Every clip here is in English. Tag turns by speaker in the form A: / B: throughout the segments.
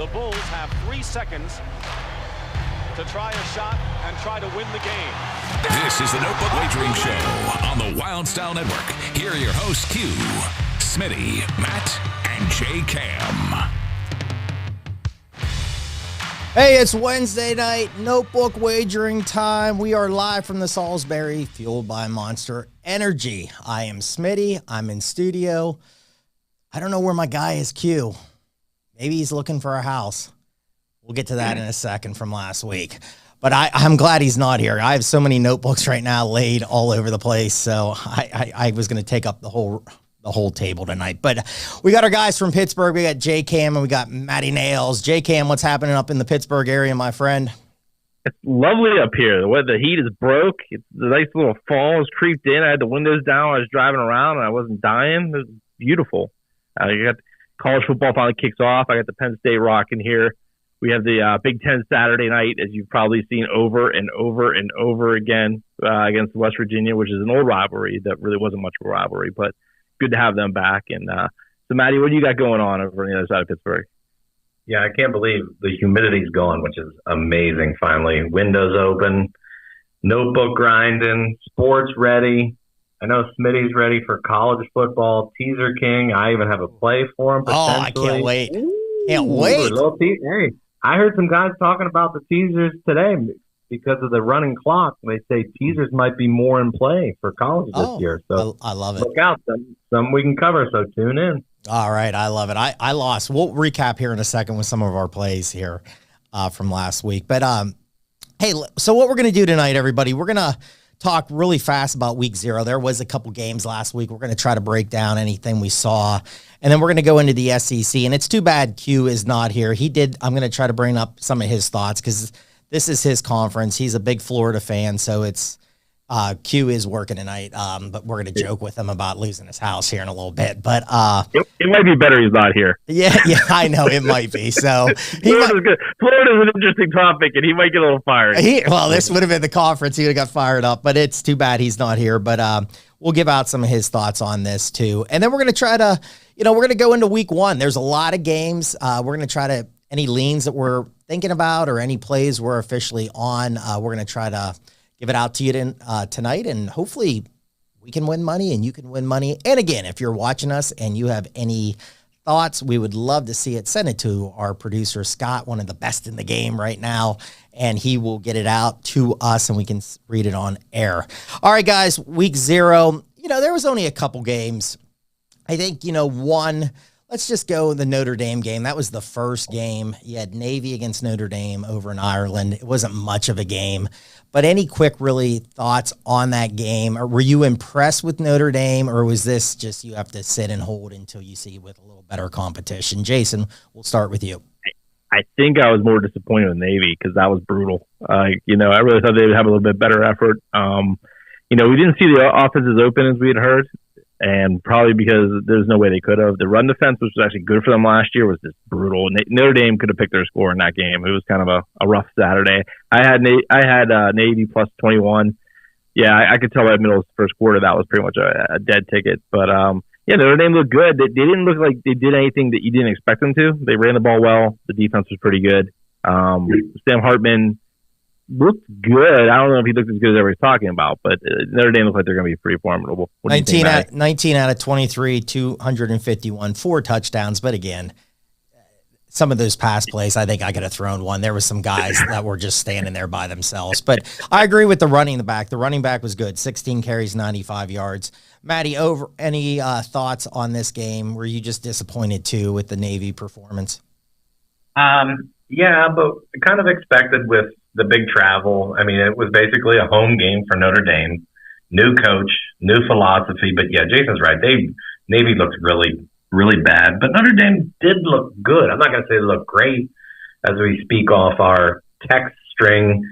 A: The Bulls have 3 seconds to try a shot and try to win the game.
B: This is the Notebook Wagering Show on the Wylde Style Network. Here are your hosts, Q, Smitty, Matt, and JKam.
C: Hey, it's Wednesday night, Notebook Wagering time. We are live from the Salisbury, fueled by Monster Energy. I am Smitty. I'm in studio. I don't know where my guy is, Q. Maybe he's looking for a house. We'll get to that in a second from last week. But I'm glad he's not here. I have so many notebooks right now laid all over the place, so I was going to take up the whole table tonight. But we got our guys from Pittsburgh. We got JKam and we got Matty Nails. JKam, what's happening up in the Pittsburgh area, my friend?
D: It's lovely up here. The heat is broke. It's a nice little fall has creeped in. I had the windows down. I was driving around and I wasn't dying. It was beautiful. You got college football finally kicks off. I got the Penn State rocking here. We have the Big Ten Saturday night, as you've probably seen over and over and over again against West Virginia, which is an old rivalry that really wasn't much of a rivalry, but good to have them back. And so, Matty, what do you got going on over on the other side of Pittsburgh?
E: Yeah, I can't believe the humidity's gone, which is amazing, finally. Windows open, notebook grinding, sports ready. I know Smitty's ready for college football, Teaser King. I even have a play for him.
C: Oh, I can't wait. Can't wait.
E: Hey, I heard some guys talking about the teasers today because of the running clock. They say teasers might be more in play for college this year. So
C: I love it.
E: Look out. Some we can cover, so tune in.
C: All right. I love it. I lost. We'll recap here in a second with some of our plays here from last week. But, hey, so what we're going to do tonight, everybody, we're going to talk really fast about week 0. There was a couple games last week. We're going to try to break down anything we saw. And then we're going to go into the SEC. And it's too bad Q is not here. I'm going to try to bring up some of his thoughts because this is his conference. He's a big Florida fan. So it's Q is working tonight. But we're going to joke with him about losing his house here in a little bit. But
D: it might be better he's not here.
C: Yeah, I know it might be. So
D: Florida's an interesting topic, and he might get a little fired.
C: This would have been the conference. He would have got fired up. But it's too bad he's not here. But we'll give out some of his thoughts on this too. And then we're going to try to, we're going to go into week 1. There's a lot of games. We're going to try to, any leans that we're thinking about or any plays we're officially on, we're going to try to give it out to you tonight. And hopefully we can win money and you can win money. And again, if you're watching us and you have any thoughts, we would love to see it. Send it to our producer, Scott, one of the best in the game right now, and he will get it out to us and we can read it on air. All right, guys, week 0, there was only a couple games. I think, one, let's just go the Notre Dame game. That was the first game. You had Navy against Notre Dame over in Ireland. It wasn't much of a game. But any quick, really, thoughts on that game? Or were you impressed with Notre Dame, or was this just you have to sit and hold until you see with a little better competition? Jason, we'll start with you.
D: I think I was more disappointed with Navy because that was brutal. I really thought they would have a little bit better effort. We didn't see the offenses open as we had heard, and probably because there's no way they could have. The run defense, which was actually good for them last year, was just brutal. Notre Dame could have picked their score in that game. It was kind of a rough Saturday. I had Navy plus 21. Yeah, I could tell by the middle of the first quarter that was pretty much a dead ticket. But Notre Dame looked good. They didn't look like they did anything that you didn't expect them to. They ran the ball well. The defense was pretty good. Sam Hartman looked good. I don't know if he looked as good as everybody's talking about, but Notre Dame looks like they're going to be pretty formidable.
C: 19 out of 23, 251, 4 touchdowns. But again, some of those pass plays, I think I could have thrown one. There were some guys that were just standing there by themselves. But I agree with the running back. The running back was good. 16 carries, 95 yards. Matty, any thoughts on this game? Were you just disappointed too with the Navy performance?
E: Yeah, but kind of expected with the big travel. I mean, it was basically a home game for Notre Dame. New coach, new philosophy. But yeah, Jason's right. Navy looked really, really bad. But Notre Dame did look good. I'm not going to say they look great as we speak off our text string.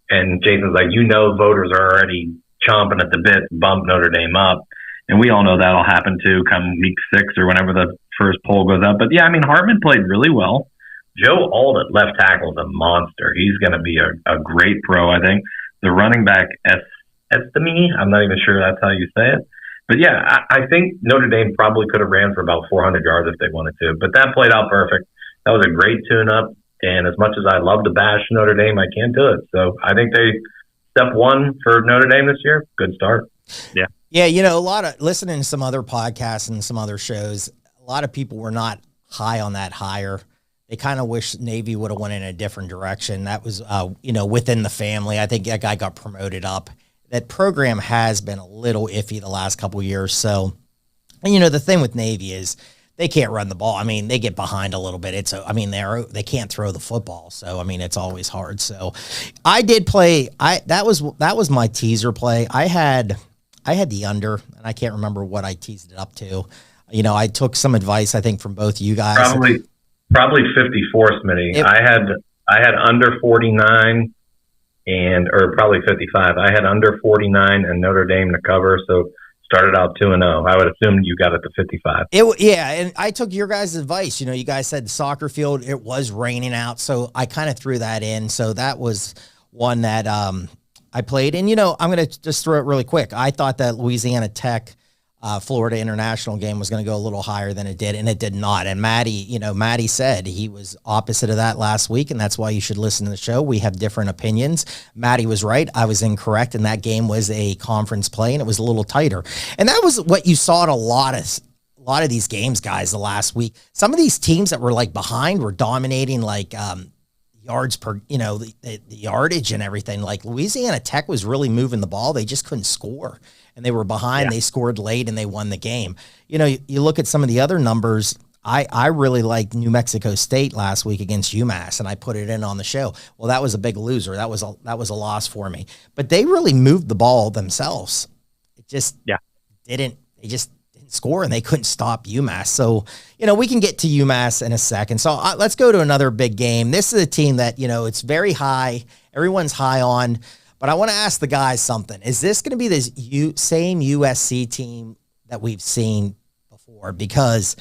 E: And Jason's like, voters are already chomping at the bit to bump Notre Dame up. And we all know that'll happen too come week 6 or whenever the first poll goes up. But yeah, I mean, Hartman played really well. Joe Alt at left tackle is a monster. He's going to be a great pro, I think. The running back, Estime, I'm not even sure that's how you say it. But yeah, I think Notre Dame probably could have ran for about 400 yards if they wanted to. But that played out perfect. that was a great tune-up. And as much as I love to bash Notre Dame, I can't do it. So I think step one for Notre Dame this year, good start.
D: Yeah.
C: Yeah, you know, listening to some other podcasts and some other shows, a lot of people were not high on that hire. They kind of wish Navy would have went in a different direction. That was, within the family. I think that guy got promoted up. That program has been a little iffy the last couple of years. So, and, the thing with Navy is they can't run the ball. I mean, they get behind a little bit. They can't throw the football. So, I mean, it's always hard. So I did play. That was my teaser play. I had the under, and I can't remember what I teased it up to. I took some advice, I think, from both you guys.
E: Probably 54, Smitty. I had under 49 or probably 55. I had under 49 and Notre Dame to cover, so started out 2-0. I would assume you got it to 55.
C: And I took your guys' advice. You guys said the soccer field, it was raining out, so I kind of threw that in. So that was one that I played. And, I'm going to just throw it really quick. I thought that Louisiana Tech Florida International game was going to go a little higher than it did, and it did not. And Matty said he was opposite of that last week, and that's why you should listen to the show. We have different opinions. Matty was right. I was incorrect, and that game was a conference play, and it was a little tighter. And that was what you saw at a lot of these games, guys, the last week. Some of these teams that were like behind were dominating yards per, the yardage and everything. Like Louisiana Tech was really moving the ball. They just couldn't score. And they were behind, They scored late, and they won the game. You look at some of the other numbers. I really liked New Mexico State last week against UMass, and I put it in on the show. Well, that was a big loser. That was a loss for me. But they really moved the ball themselves. It just didn't score, and they couldn't stop UMass. So, we can get to UMass in a second. So let's go to another big game. This is a team that, it's very high. Everyone's high on. But I want to ask the guys something. Is this going to be this same USC team that we've seen before? Because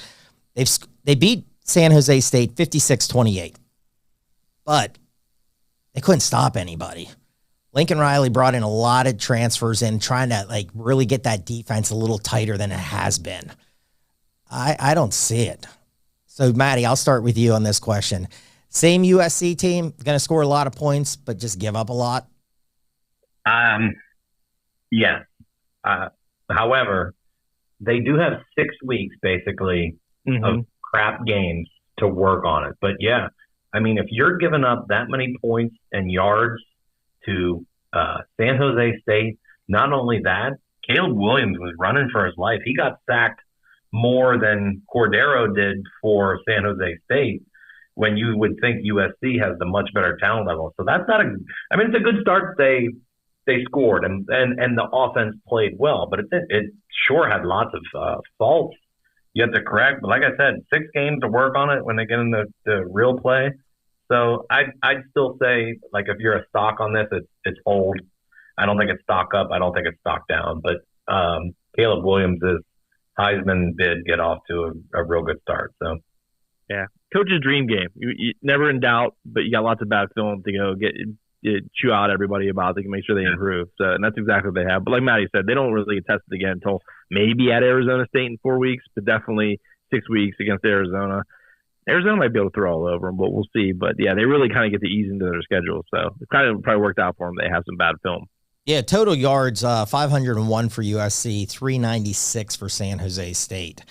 C: they beat San Jose State 56-28, but they couldn't stop anybody. Lincoln Riley brought in a lot of transfers in, trying to really get that defense a little tighter than it has been. I don't see it. So, Matty, I'll start with you on this question. Same USC team, going to score a lot of points, but just give up a lot?
E: Yes. However, they do have 6 weeks basically of crap games to work on it. But yeah, I mean, if you're giving up that many points and yards to San Jose State, not only that, Caleb Williams was running for his life. He got sacked more than Cordero did for San Jose State, when you would think USC has the much better talent level. So that's not it's a good start. They scored and the offense played well, but it sure had lots of faults you have to correct. But like I said, 6 games to work on it when they get in the real play. So I'd still say, if you're a stock on this, it's hold. I don't think it's stock up. I don't think it's stock down. But Caleb Williams' Heisman bid get off to a real good start. So
D: yeah, coach's dream game. You never in doubt, but you got lots of bad film to go chew out everybody about. They can make sure they improve. So, and that's exactly what they have. But like Matty said, they don't really get tested again until maybe at Arizona State in 4 weeks, but definitely 6 weeks against Arizona. Arizona might be able to throw all over them, but we'll see. But yeah, they really kind of get to ease into their schedule. So it kind of probably worked out for them. They have some bad film.
C: Yeah, total yards, 501 for USC, 396 for San Jose State.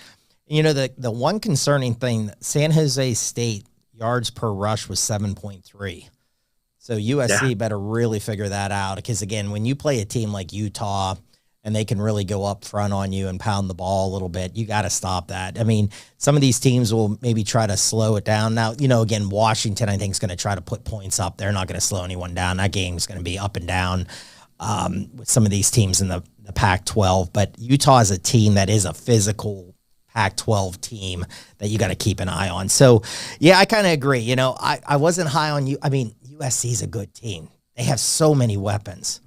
C: The one concerning thing, San Jose State yards per rush was 7.3. So USC better really figure that out, because, again, when you play a team like Utah and they can really go up front on you and pound the ball a little bit, you got to stop that. I mean, some of these teams will maybe try to slow it down. Now, again, Washington, I think, is going to try to put points up. They're not going to slow anyone down. That game is going to be up and down with some of these teams in the Pac-12. But Utah is a team that is a physical Pac-12 team that you got to keep an eye on. So, yeah, I kind of agree. I wasn't high on you. I mean, USC is a good team. They have so many weapons.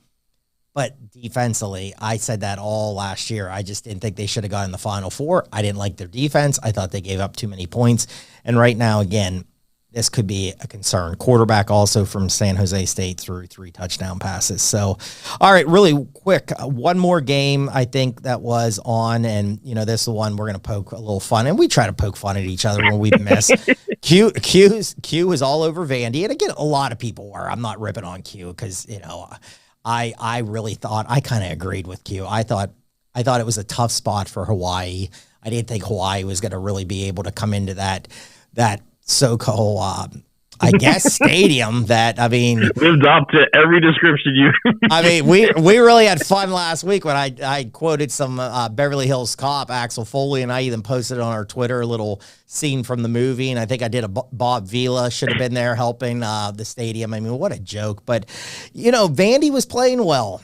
C: But defensively, I said that all last year. I just didn't think they should have gotten the Final Four. I didn't like their defense. I thought they gave up too many points. And right now, again, this could be a concern. Quarterback also from San Jose State threw 3 touchdown passes. So, all right, really quick, one more game I think that was on, and, this is the one we're going to poke a little fun. And we try to poke fun at each other when we miss. Q was all over Vandy, and again, a lot of people were. I'm not ripping on Q because I really thought I kind of agreed with Q. I thought it was a tough spot for Hawaii. I didn't think Hawaii was going to really be able to come into that so-called I guess stadium that, I mean,
D: lived up to every description you.
C: I mean, we really had fun last week when I quoted some Beverly Hills Cop, Axel Foley, and I even posted on our Twitter a little scene from the movie. And I think I did a Bob Vila should have been there helping the stadium. I mean, what a joke. But, Vandy was playing well,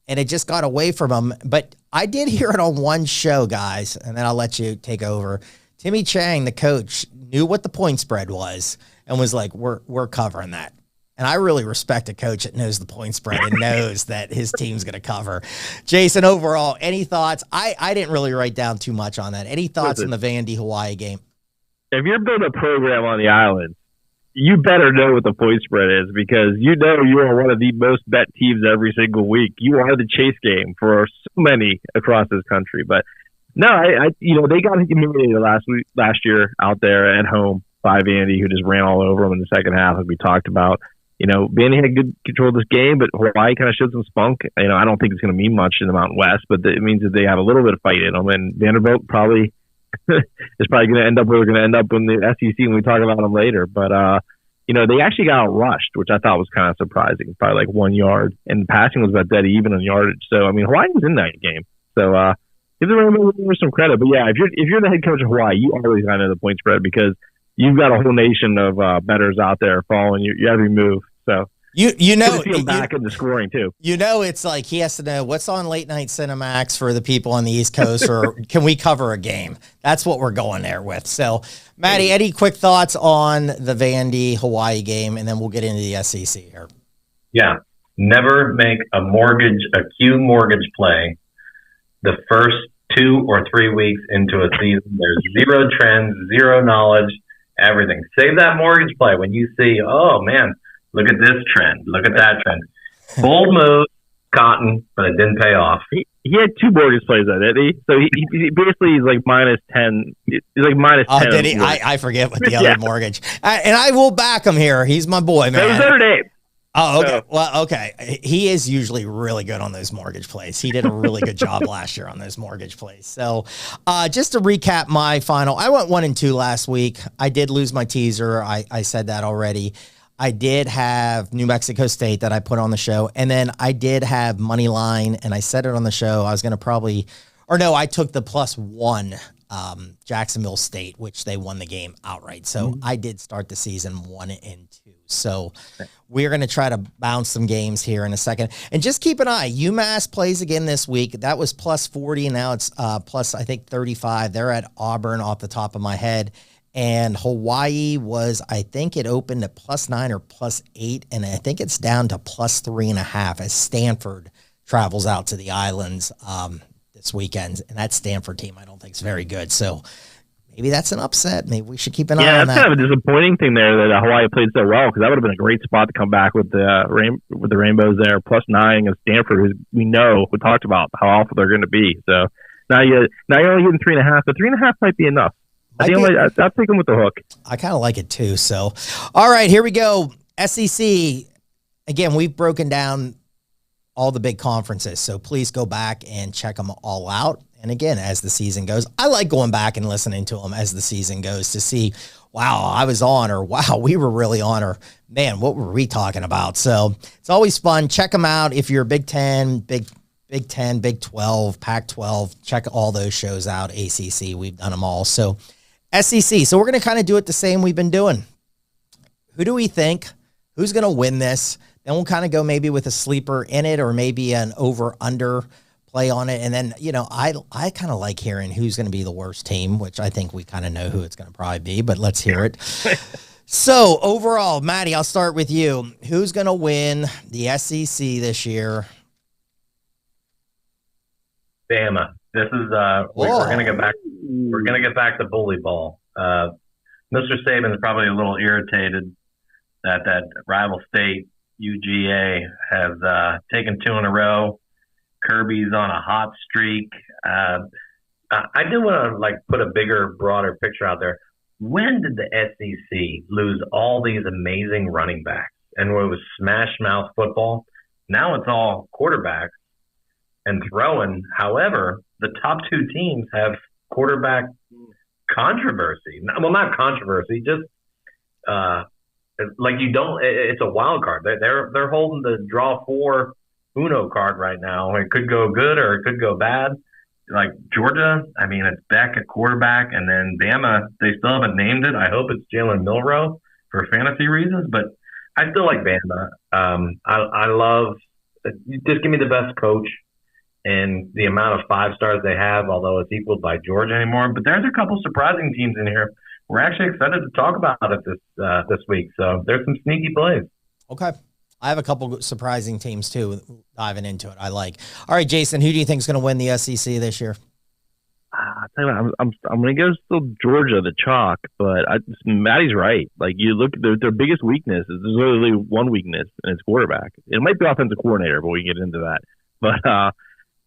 C: and it just got away from them. But I did hear it on one show, guys, and then I'll let you take over. Timmy Chang, the coach, knew what the point spread was and was like, we're covering that. And I really respect a coach that knows the point spread and knows that his team's going to cover. Jason, overall, any thoughts? I didn't really write down too much on that. Any thoughts on the Vandy-Hawaii game?
D: If you're building a program on the island, you better know what the point spread is, because you are one of the most bet teams every single week. You are the chase game for so many across this country. But no, they got humiliated last year out there at home by Vandy, who just ran all over them in the second half, as we talked about. Vandy had good control of this game, but Hawaii kind of showed some spunk. I don't think it's going to mean much in the Mountain West, but it means that they have a little bit of fight in them. And Vanderbilt probably is probably going to end up where they're going to end up in the SEC when we talk about them later. But, they actually got rushed, which I thought was kind of surprising, probably like 1 yard. And passing was about dead even on yardage. So, I mean, Hawaii was in that game. So, give the Rainbows some credit. But, yeah, if you're the head coach of Hawaii, you always got to know the point spread, because you've got a whole nation of bettors out there following you every move. So back in the scoring too.
C: It's like he has to know what's on late night Cinemax for the people on the East Coast, or can we cover a game? That's what we're going there with. So, Matty, any quick thoughts on the Vandy Hawaii game, and then we'll get into the SEC here.
E: Yeah, never make a Q mortgage play the first 2 or 3 weeks into a season. There's zero trends, zero knowledge. Everything. Save that mortgage play when you see, oh man, look at this trend, look at that trend. Bold move, Cotton, but it didn't pay off.
D: He had 2 mortgage plays on it. So he basically is like minus 10. He's like minus 10.
C: Oh, did he? I forget what the other mortgage. And I will back him here. He's my boy, man.
D: That was Notre Dame.
C: Oh, okay. Well, okay. He is usually really good on those mortgage plays. He did a really good job last year on those mortgage plays. So just to recap my final, I went 1-2 last week. I did lose my teaser. I said that already. I did have New Mexico State that I put on the show. And then I did have money line, and I said it on the show. I was going to I took the +1 Jacksonville State, which they won the game outright. So I did start the season 1-2. So we're going to try to bounce some games here in a second. And just keep an eye. UMass plays again this week. That was +40. And now it's plus, I think, 35. They're at Auburn off the top of my head. And Hawaii was, I think it opened at +9 or +8. And I think it's down to +3.5 as Stanford travels out to the islands this weekend. And that Stanford team I don't think is very good. So maybe that's an upset. Maybe we should keep an eye on that.
D: Yeah, that's kind of a disappointing thing there that Hawaii played so well, because that would have been a great spot to come back with the Rainbows there, +9 against Stanford, who we talked about how awful they're going to be. So now you're only getting 3.5, but 3.5 might be enough. I'll take them with the hook.
C: I kind of like it too. So, all right, here we go. SEC. Again, we've broken down all the big conferences, so please go back and check them all out. And again, as the season goes, I like going back and listening to them as the season goes to see, wow, I was on, or wow, we were really on, or man, what were we talking about? So it's always fun. Check them out. If you're a Big 10, Big 10, Big 12, Pac-12, check all those shows out. ACC, we've done them all. So SEC. So we're going to kind of do it the same we've been doing. Who do we think? Who's going to win this? Then we'll kind of go maybe with a sleeper in it, or maybe an over-under play on it. And then, I kind of like hearing who's going to be the worst team, which I think we kind of know who it's going to probably be, but let's hear it. So overall, Matty, I'll start with you. Who's going to win the SEC this year?
E: Bama. This is we're going to get back. We're going to get back to bully ball. Mr. Saban is probably a little irritated that rival state UGA has taken 2 in a row. Kirby's on a hot streak. I do want to put a bigger, broader picture out there. when did the SEC lose all these amazing running backs? And where it was smash mouth football, now it's all quarterbacks and throwing. However, the top two teams have quarterback controversy. Well, not controversy, just like you don't. It's a wild card. They're holding the draw 4 Uno card right now. It could go good or it could go bad. Like Georgia, I mean, it's Beck at quarterback, and then Bama, they still haven't named it. I hope it's Jalen Milroe for fantasy reasons, but I still like Bama. I love just give me the best coach and the amount of 5 stars they have, although it's equaled by Georgia anymore. But there's a couple surprising teams in here. We're actually excited to talk about it this week. So there's some sneaky plays.
C: Okay. I have a couple surprising teams, too, diving into it. I like. All right, Jason, who do you think is going to win the SEC this year?
D: I tell you what, I'm going to go still Georgia, the chalk, but Matty's right. Like, you look, their biggest weakness is there's literally one weakness, and it's quarterback. It might be offensive coordinator, but we can get into that. But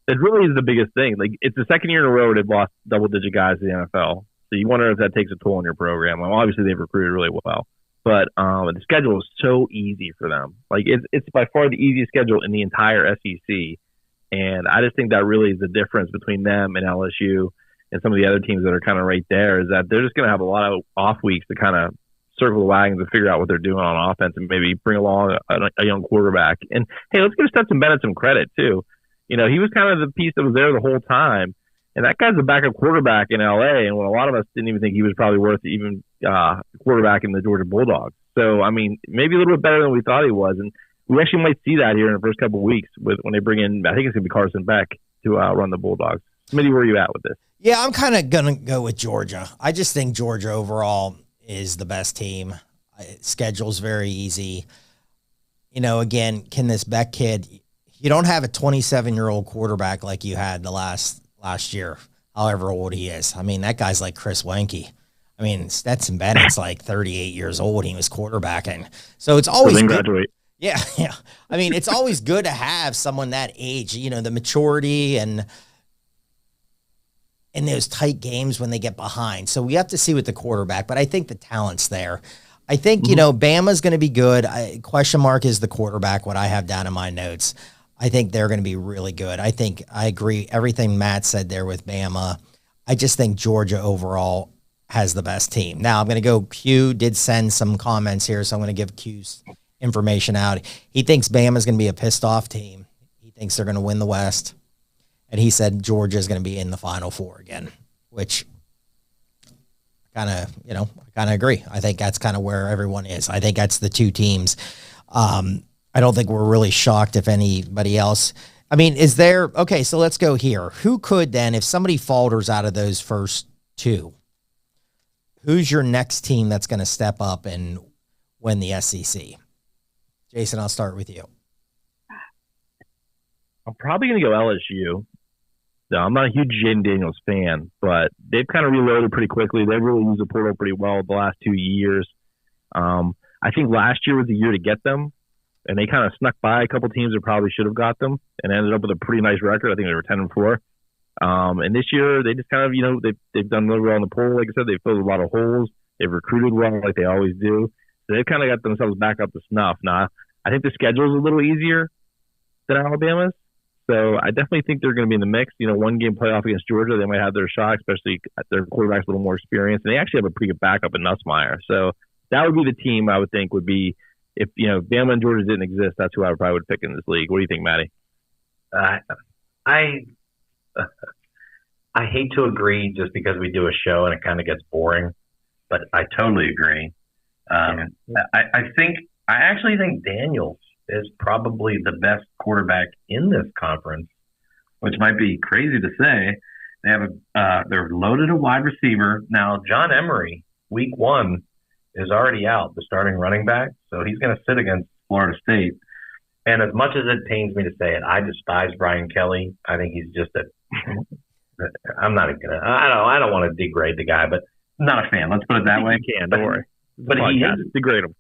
D: it really is the biggest thing. Like, it's the second year in a row they've lost double-digit guys to the NFL. So you wonder if that takes a toll on your program. Well, obviously, they've recruited really well. But the schedule is so easy for them. Like, it's by far the easiest schedule in the entire SEC. And I just think that really is the difference between them and LSU and some of the other teams that are kind of right there, is that they're just going to have a lot of off weeks to kind of circle the wagons and figure out what they're doing on offense and maybe bring along a young quarterback. And, hey, let's give Stetson Bennett some credit, too. You know, he was kind of the piece that was there the whole time. And that guy's a backup quarterback in L.A., and when a lot of us didn't even think he was probably worth even quarterback in the Georgia Bulldogs. So, I mean, maybe a little bit better than we thought he was. And we actually might see that here in the first couple of weeks when they bring in, I think it's going to be Carson Beck to run the Bulldogs. Smitty, where are you at with this?
C: Yeah, I'm kind of going to go with Georgia. I just think Georgia overall is the best team. Schedule's very easy. You know, again, can this Beck kid, you don't have a 27-year-old quarterback like you had the last year, however old he is. I mean, that guy's like Chris Wenke. I mean, Stetson Bennett's like 38 years old. He was quarterbacking. So it's always good. Yeah. I mean, it's always good to have someone that age, you know, the maturity and in those tight games when they get behind. So we have to see with the quarterback, but I think the talent's there. I think, you know, Bama's going to be good. Question mark is the quarterback, what I have down in my notes. I think they're going to be really good. I agree everything Matt said there with Bama. I just think Georgia overall has the best team. Now I'm going to go, Q did send some comments here, so I'm going to give Q's information out. He thinks Bama's going to be a pissed off team. He thinks they're going to win the West. And he said Georgia is going to be in the Final Four again, which I kind of agree. I think that's kind of where everyone is. I think that's the two teams. I don't think we're really shocked if anybody else. I mean, okay, so let's go here. Who could then, if somebody falters out of those first two, who's your next team that's going to step up and win the SEC? Jason, I'll start with you.
D: I'm probably going to go LSU. No, I'm not a huge Jaden Daniels fan, but they've kind of reloaded pretty quickly. They've really used the portal pretty well the last 2 years. I think last year was the year to get them, and they kind of snuck by a couple teams that probably should have got them and ended up with a pretty nice record. I think they were 10-4. And this year, they just kind of, you know, they've done really well in the portal. Like I said, they've filled a lot of holes. They've recruited well, like they always do. So they've kind of got themselves back up to snuff. Now, I think the schedule is a little easier than Alabama's. So I definitely think they're going to be in the mix. You know, one game playoff against Georgia, they might have their shot, especially their quarterback's a little more experienced. And they actually have a pretty good backup in Nussmeier. So that would be the team I would think would be, if, you know, Bama and Georgia didn't exist, that's who I probably would pick in this league. What do you think, Matty?
E: I hate to agree just because we do a show and it kind of gets boring, but I totally agree. I actually think Daniels is probably the best quarterback in this conference, which might be crazy to say. They have they're loaded a wide receiver. Now, John Emery, week 1, is already out, the starting running back, so he's going to sit against Florida State. And as much as it pains me to say it, I despise Brian Kelly. I think he's just I'm not going to – I don't want to degrade the guy, but I'm not a fan. Let's put it that way.
D: You can, don't worry.
E: But he is
D: degrade him.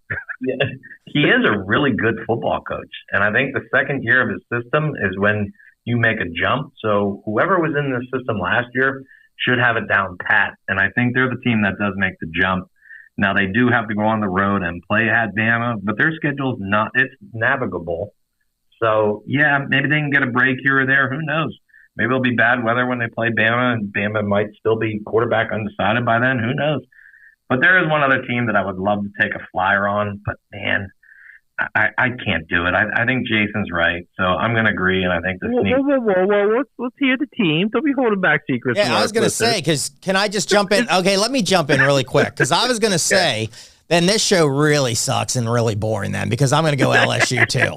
E: He is a really good football coach, and I think the second year of his system is when you make a jump. So whoever was in the system last year should have it down pat. And I think they're the team that does make the jump. Now, they do have to go on the road and play at Bama, but their schedule's it's navigable. So, yeah, maybe they can get a break here or there. Who knows? Maybe it'll be bad weather when they play Bama, and Bama might still be quarterback undecided by then. Who knows? But there is one other team that I would love to take a flyer on, but, man, I can't do it. I think Jason's right, so I'm going to agree, and I think the
D: Whoa. Let's hear the team. Don't be holding back secrets.
C: Yeah, I was going to say, because can I just jump in? Okay, let me jump in really quick, because I was going to say, then this show really sucks and really boring then, because I'm going to go LSU too.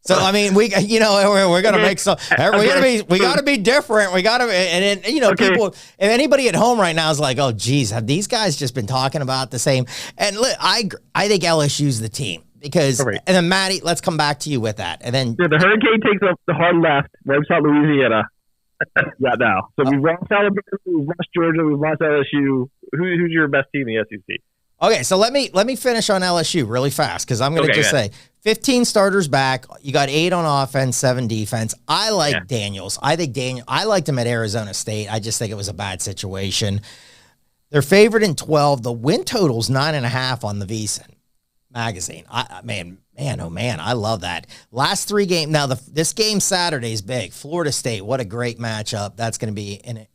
C: So I mean, we're gonna make some. We got to be different. We got to, and people. If anybody at home right now is like, "Oh, geez, have these guys just been talking about the same?" And look, I think LSU's the team because. Right. And then Matty, let's come back to you with that. And then
D: the Hurricane takes up the hard left, wipes out Louisiana. Now, so we've lost Alabama, we've lost Georgia, we've lost LSU. Who's your best team in the SEC?
C: Okay, so let me finish on LSU really fast because I'm going to say 15 starters back. You got 8 on offense, 7 defense. I like Daniels. I liked him at Arizona State. I just think it was a bad situation. They're favored in 12. The win total's 9.5 on the VSiN magazine. Man, I love that. Last 3 games. Now this game Saturday is big. Florida State. What a great matchup. That's going to be a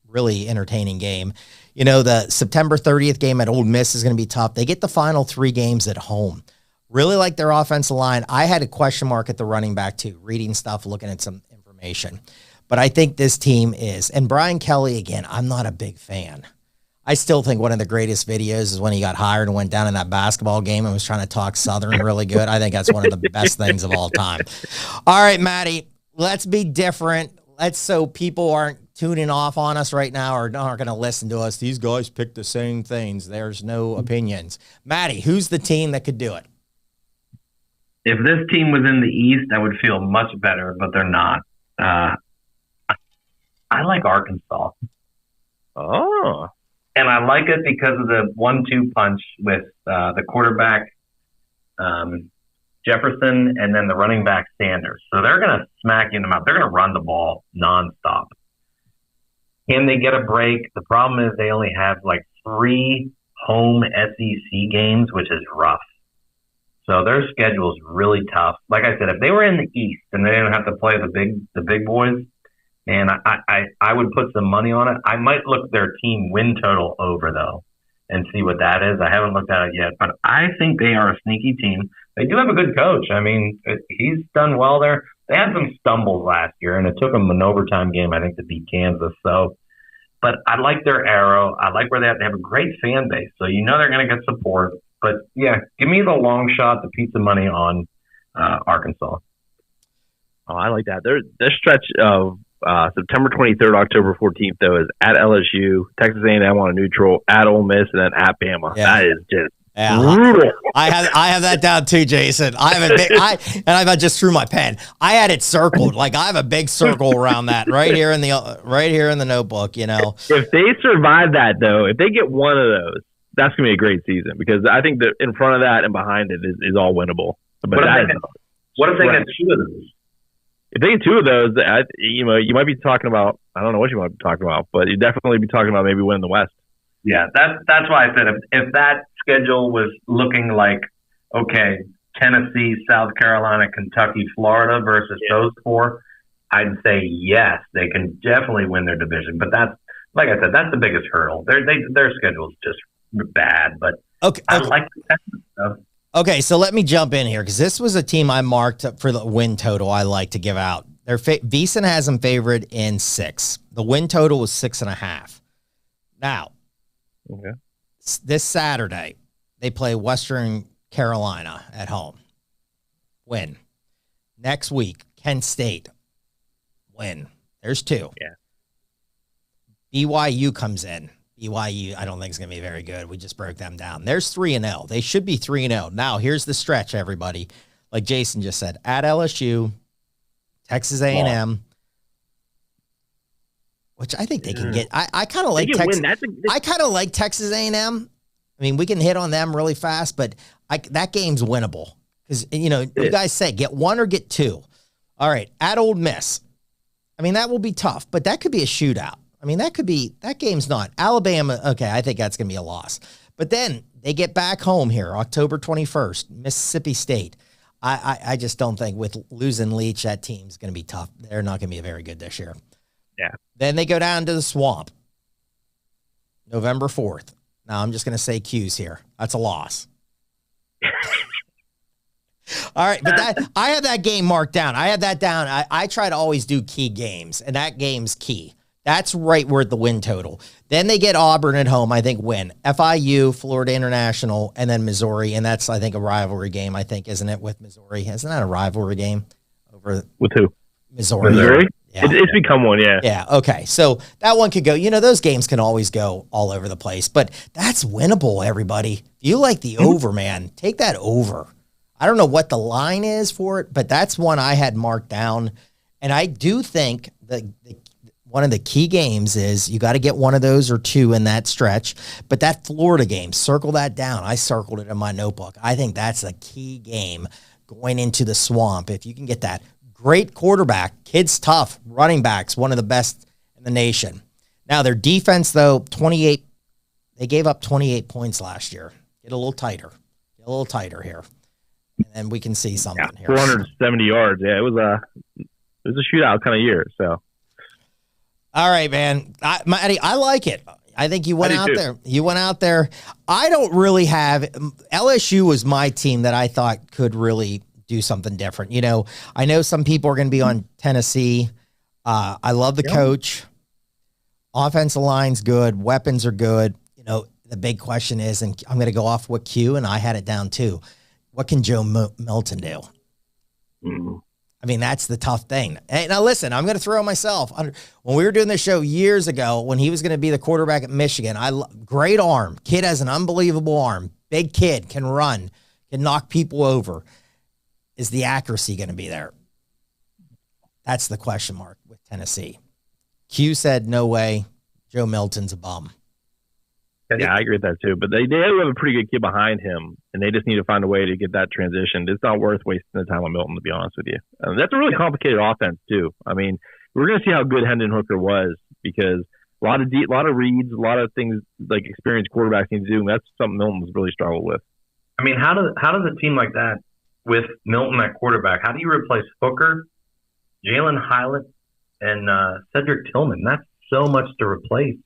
C: really entertaining game. You know, the September 30th game at Ole Miss is going to be tough. They get the final 3 games at home. Really like their offensive line. I had a question mark at the running back too, reading stuff, looking at some information. But I think this team is. And Brian Kelly, again, I'm not a big fan. I still think one of the greatest videos is when he got hired and went down in that basketball game and was trying to talk Southern really good. I think that's one of the best things of all time. All right, Matty, let's be different. So people aren't tuning off on us right now or aren't going to listen to us. These guys pick the same things. There's no opinions. Matty, who's the team that could do it?
E: If this team was in the East, I would feel much better, but they're not. I like Arkansas.
D: Oh.
E: And I like it because of the 1-2 punch with the quarterback, Jefferson, and then the running back Sanders. So they're going to smack you in the mouth. They're going to run the ball nonstop. Can they get a break? The problem is they only have like 3 home SEC games, which is rough. So their schedule is really tough. Like I said, if they were in the East and they didn't have to play the big boys, man, I would put some money on it. I might look their team win total over though and see what that is. I haven't looked at it yet, but I think they are a sneaky team. They do have a good coach. I mean, he's done well there. They had some stumbles last year, and it took them an overtime game, I think, to beat Kansas. So, but I like their arrow. I like where they have a great fan base, so you know they're going to get support. But yeah, give me the long shot, the pizza money on Arkansas.
D: Oh, I like that. Their stretch of September 23rd, October 14th, though, is at LSU, Texas A&M on a neutral, at Ole Miss, and then at Bama. Yeah. That is just brutal.
C: I have that down too, Jason. I just threw my pen. I had it circled. Like I have a big circle around that right here in the notebook. You know,
D: if they survive that though, if they get one of those, that's gonna be a great season because I think that in front of that and behind it is all winnable. But
E: what if they get 2 of those?
D: If they get 2 of those, you might be talking about. I don't know what you might be talking about, but you definitely be talking about maybe winning the West.
E: Yeah, that's why I said if that schedule was looking like, okay, Tennessee, South Carolina, Kentucky, Florida versus those 4, I'd say yes, they can definitely win their division. But that's, like I said, that's the biggest hurdle. Their schedule is just bad, but I like the Texas stuff.
C: Okay, so let me jump in here because this was a team I marked up for the win total I like to give out. VSiN has them favored in 6. The win total was 6.5. Now, this Saturday, they play Western Carolina at home. Win. Next week, Kent State. Win. There's 2.
D: Yeah.
C: BYU comes in. BYU, I don't think it's going to be very good. We just broke them down. There's 3-0. They should be 3-0. Now, here's the stretch, everybody. Like Jason just said, at LSU, Texas A&M, which I think they can get. I kind of like Texas. I kind of like Texas A&M. I mean, we can hit on them really fast, but that game's winnable because you guys say get 1 or get 2. All right, at Ole Miss. I mean, that will be tough, but that could be a shootout. I mean, that game's not. Alabama, okay, I think that's going to be a loss. But then they get back home here, October 21st, Mississippi State. I just don't think with losing Leach, that team's going to be tough. They're not going to be very good this year.
D: Yeah.
C: Then they go down to the Swamp, November 4th. Now, I'm just going to say Q's here. That's a loss. All right, but I have that game marked down. I have that down. I try to always do key games, and that game's key. That's right where the win total. Then they get Auburn at home, I think, win. FIU, Florida International, and then Missouri, and that's, I think, a rivalry game, I think, isn't it, with Missouri? Isn't that a rivalry game?
D: With who?
C: Missouri.
D: Yeah. It's become one, yeah.
C: Yeah, okay. So that one could go. Those games can always go all over the place, but that's winnable, everybody. If you like the over, man, take that over. I don't know what the line is for it, but that's one I had marked down. And I do think that one of the key games is you got to get one of those or two in that stretch. But that Florida game, circle that down. I circled it in my notebook. I think that's a key game going into the Swamp. If you can get that great quarterback, kid's tough, running backs, one of the best in the nation. Now their defense, though, they gave up 28 points last year. Get a little tighter here. And then we can see something here.
D: 470 yards. Yeah, it was a shootout kind of year. So,
C: all right, man. Matty, I like it. I think you went out there. You went out there. I don't really have LSU was my team that I thought could really do something different. I know some people are going to be on Tennessee. I love the coach. Offensive line's good. Weapons are good. The big question is, and I'm going to go off what Q, and I had it down too. What can Joe Milton do?
D: Mm-hmm.
C: I mean, that's the tough thing. Hey, now listen, I'm going to throw myself under. When we were doing this show years ago, when he was going to be the quarterback at Michigan, great arm. Kid has an unbelievable arm. Big kid, can run, can knock people over. Is the accuracy going to be there? That's the question mark with Tennessee. Q said, no way. Joe Milton's a bum.
D: Yeah, I agree with that too. But they do have a pretty good kid behind him, and they just need to find a way to get that transitioned. It's not worth wasting the time on Milton, to be honest with you. That's a really complicated offense too. I mean, we're going to see how good Hendon Hooker was, because a lot of reads, a lot of things like experienced quarterbacks need to do, and that's something Milton's really struggled with.
E: I mean, how does a team like that with Milton at quarterback, how do you replace Hooker, Jalen Hylett, and Cedric Tillman? That's so much to replace.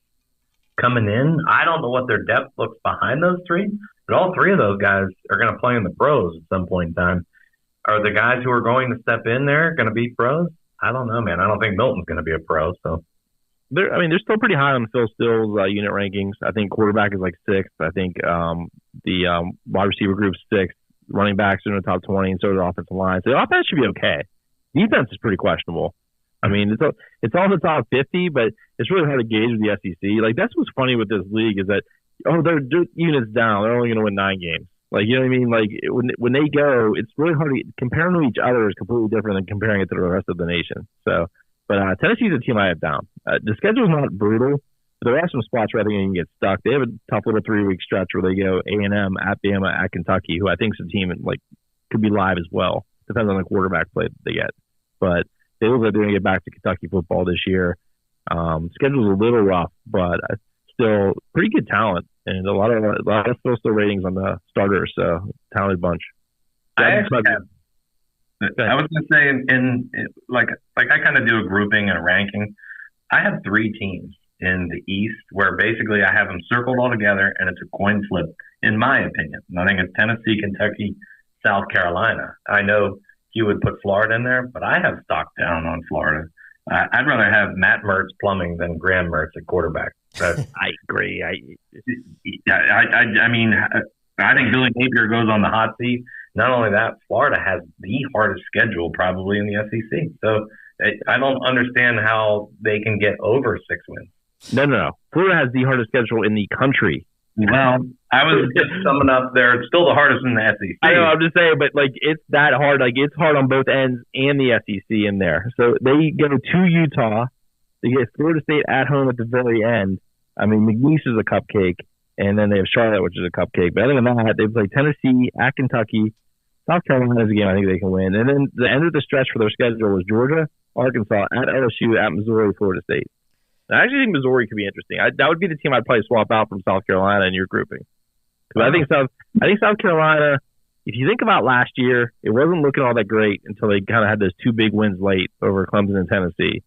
E: Coming in, I don't know what their depth looks behind those three, but all three of those guys are going to play in the pros at some point in time. Are the guys who are going to step in there going to be pros? I don't know, man. I don't think Milton's going to be a pro. So,
D: they're still pretty high on Phil Still's unit rankings. I think quarterback is like 6th. I think the wide receiver group's 6th. Running backs are in the top 20, and so is the offensive line. So the offense should be okay. Defense is pretty questionable. I mean, it's all in the top 50, but it's really hard to gauge with the SEC. Like, that's what's funny with this league is that, they're units down. They're only going to win 9 games. Like, you know what I mean? Like, when they go, it's really hard to compare them to each other is completely different than comparing it to the rest of the nation. So, but Tennessee's a team I have down. The schedule's not brutal, but there are some spots where I think you can get stuck. They have a tough little 3-week stretch where they go A&M, at Bama, at Kentucky, who I think is a team like could be live as well. Depends on the quarterback play that they get. But they look like they're going to get back to Kentucky football this year. Schedule's a little rough, but still pretty good talent, and a lot of still ratings on the starters. So talented bunch.
E: I was going to say, in like I kind of do a grouping and a ranking. I have 3 teams in the East where basically I have them circled all together, and it's a coin flip, in my opinion. And I think it's Tennessee, Kentucky, South Carolina. I know you would put Florida in there, but I have stock down on Florida. I'd rather have Matt Mertz plumbing than Graham Mertz at quarterback.
D: I agree.
E: I mean, I think Billy Napier goes on the hot seat. Not only that, Florida has the hardest schedule probably in the SEC. So I don't understand how they can get over 6 wins.
D: No. Florida has the hardest schedule in the country.
E: Well, I was just summing up there. It's still the hardest in the SEC.
D: I know, I'm just saying, but like it's that hard. Like it's hard on both ends and the SEC in there. So they go to Utah. They get Florida State at home at the very end. I mean, McNeese is a cupcake, and then they have Charlotte, which is a cupcake. But other than that, they play Tennessee at Kentucky. South Carolina is a game I think they can win. And then the end of the stretch for their schedule was Georgia, Arkansas, at LSU, at Missouri, Florida State. I actually think Missouri could be interesting. That would be the team I'd probably swap out from South Carolina in your grouping. Because I think South Carolina, if you think about last year, it wasn't looking all that great until they kind of had those 2 big wins late over Clemson and Tennessee.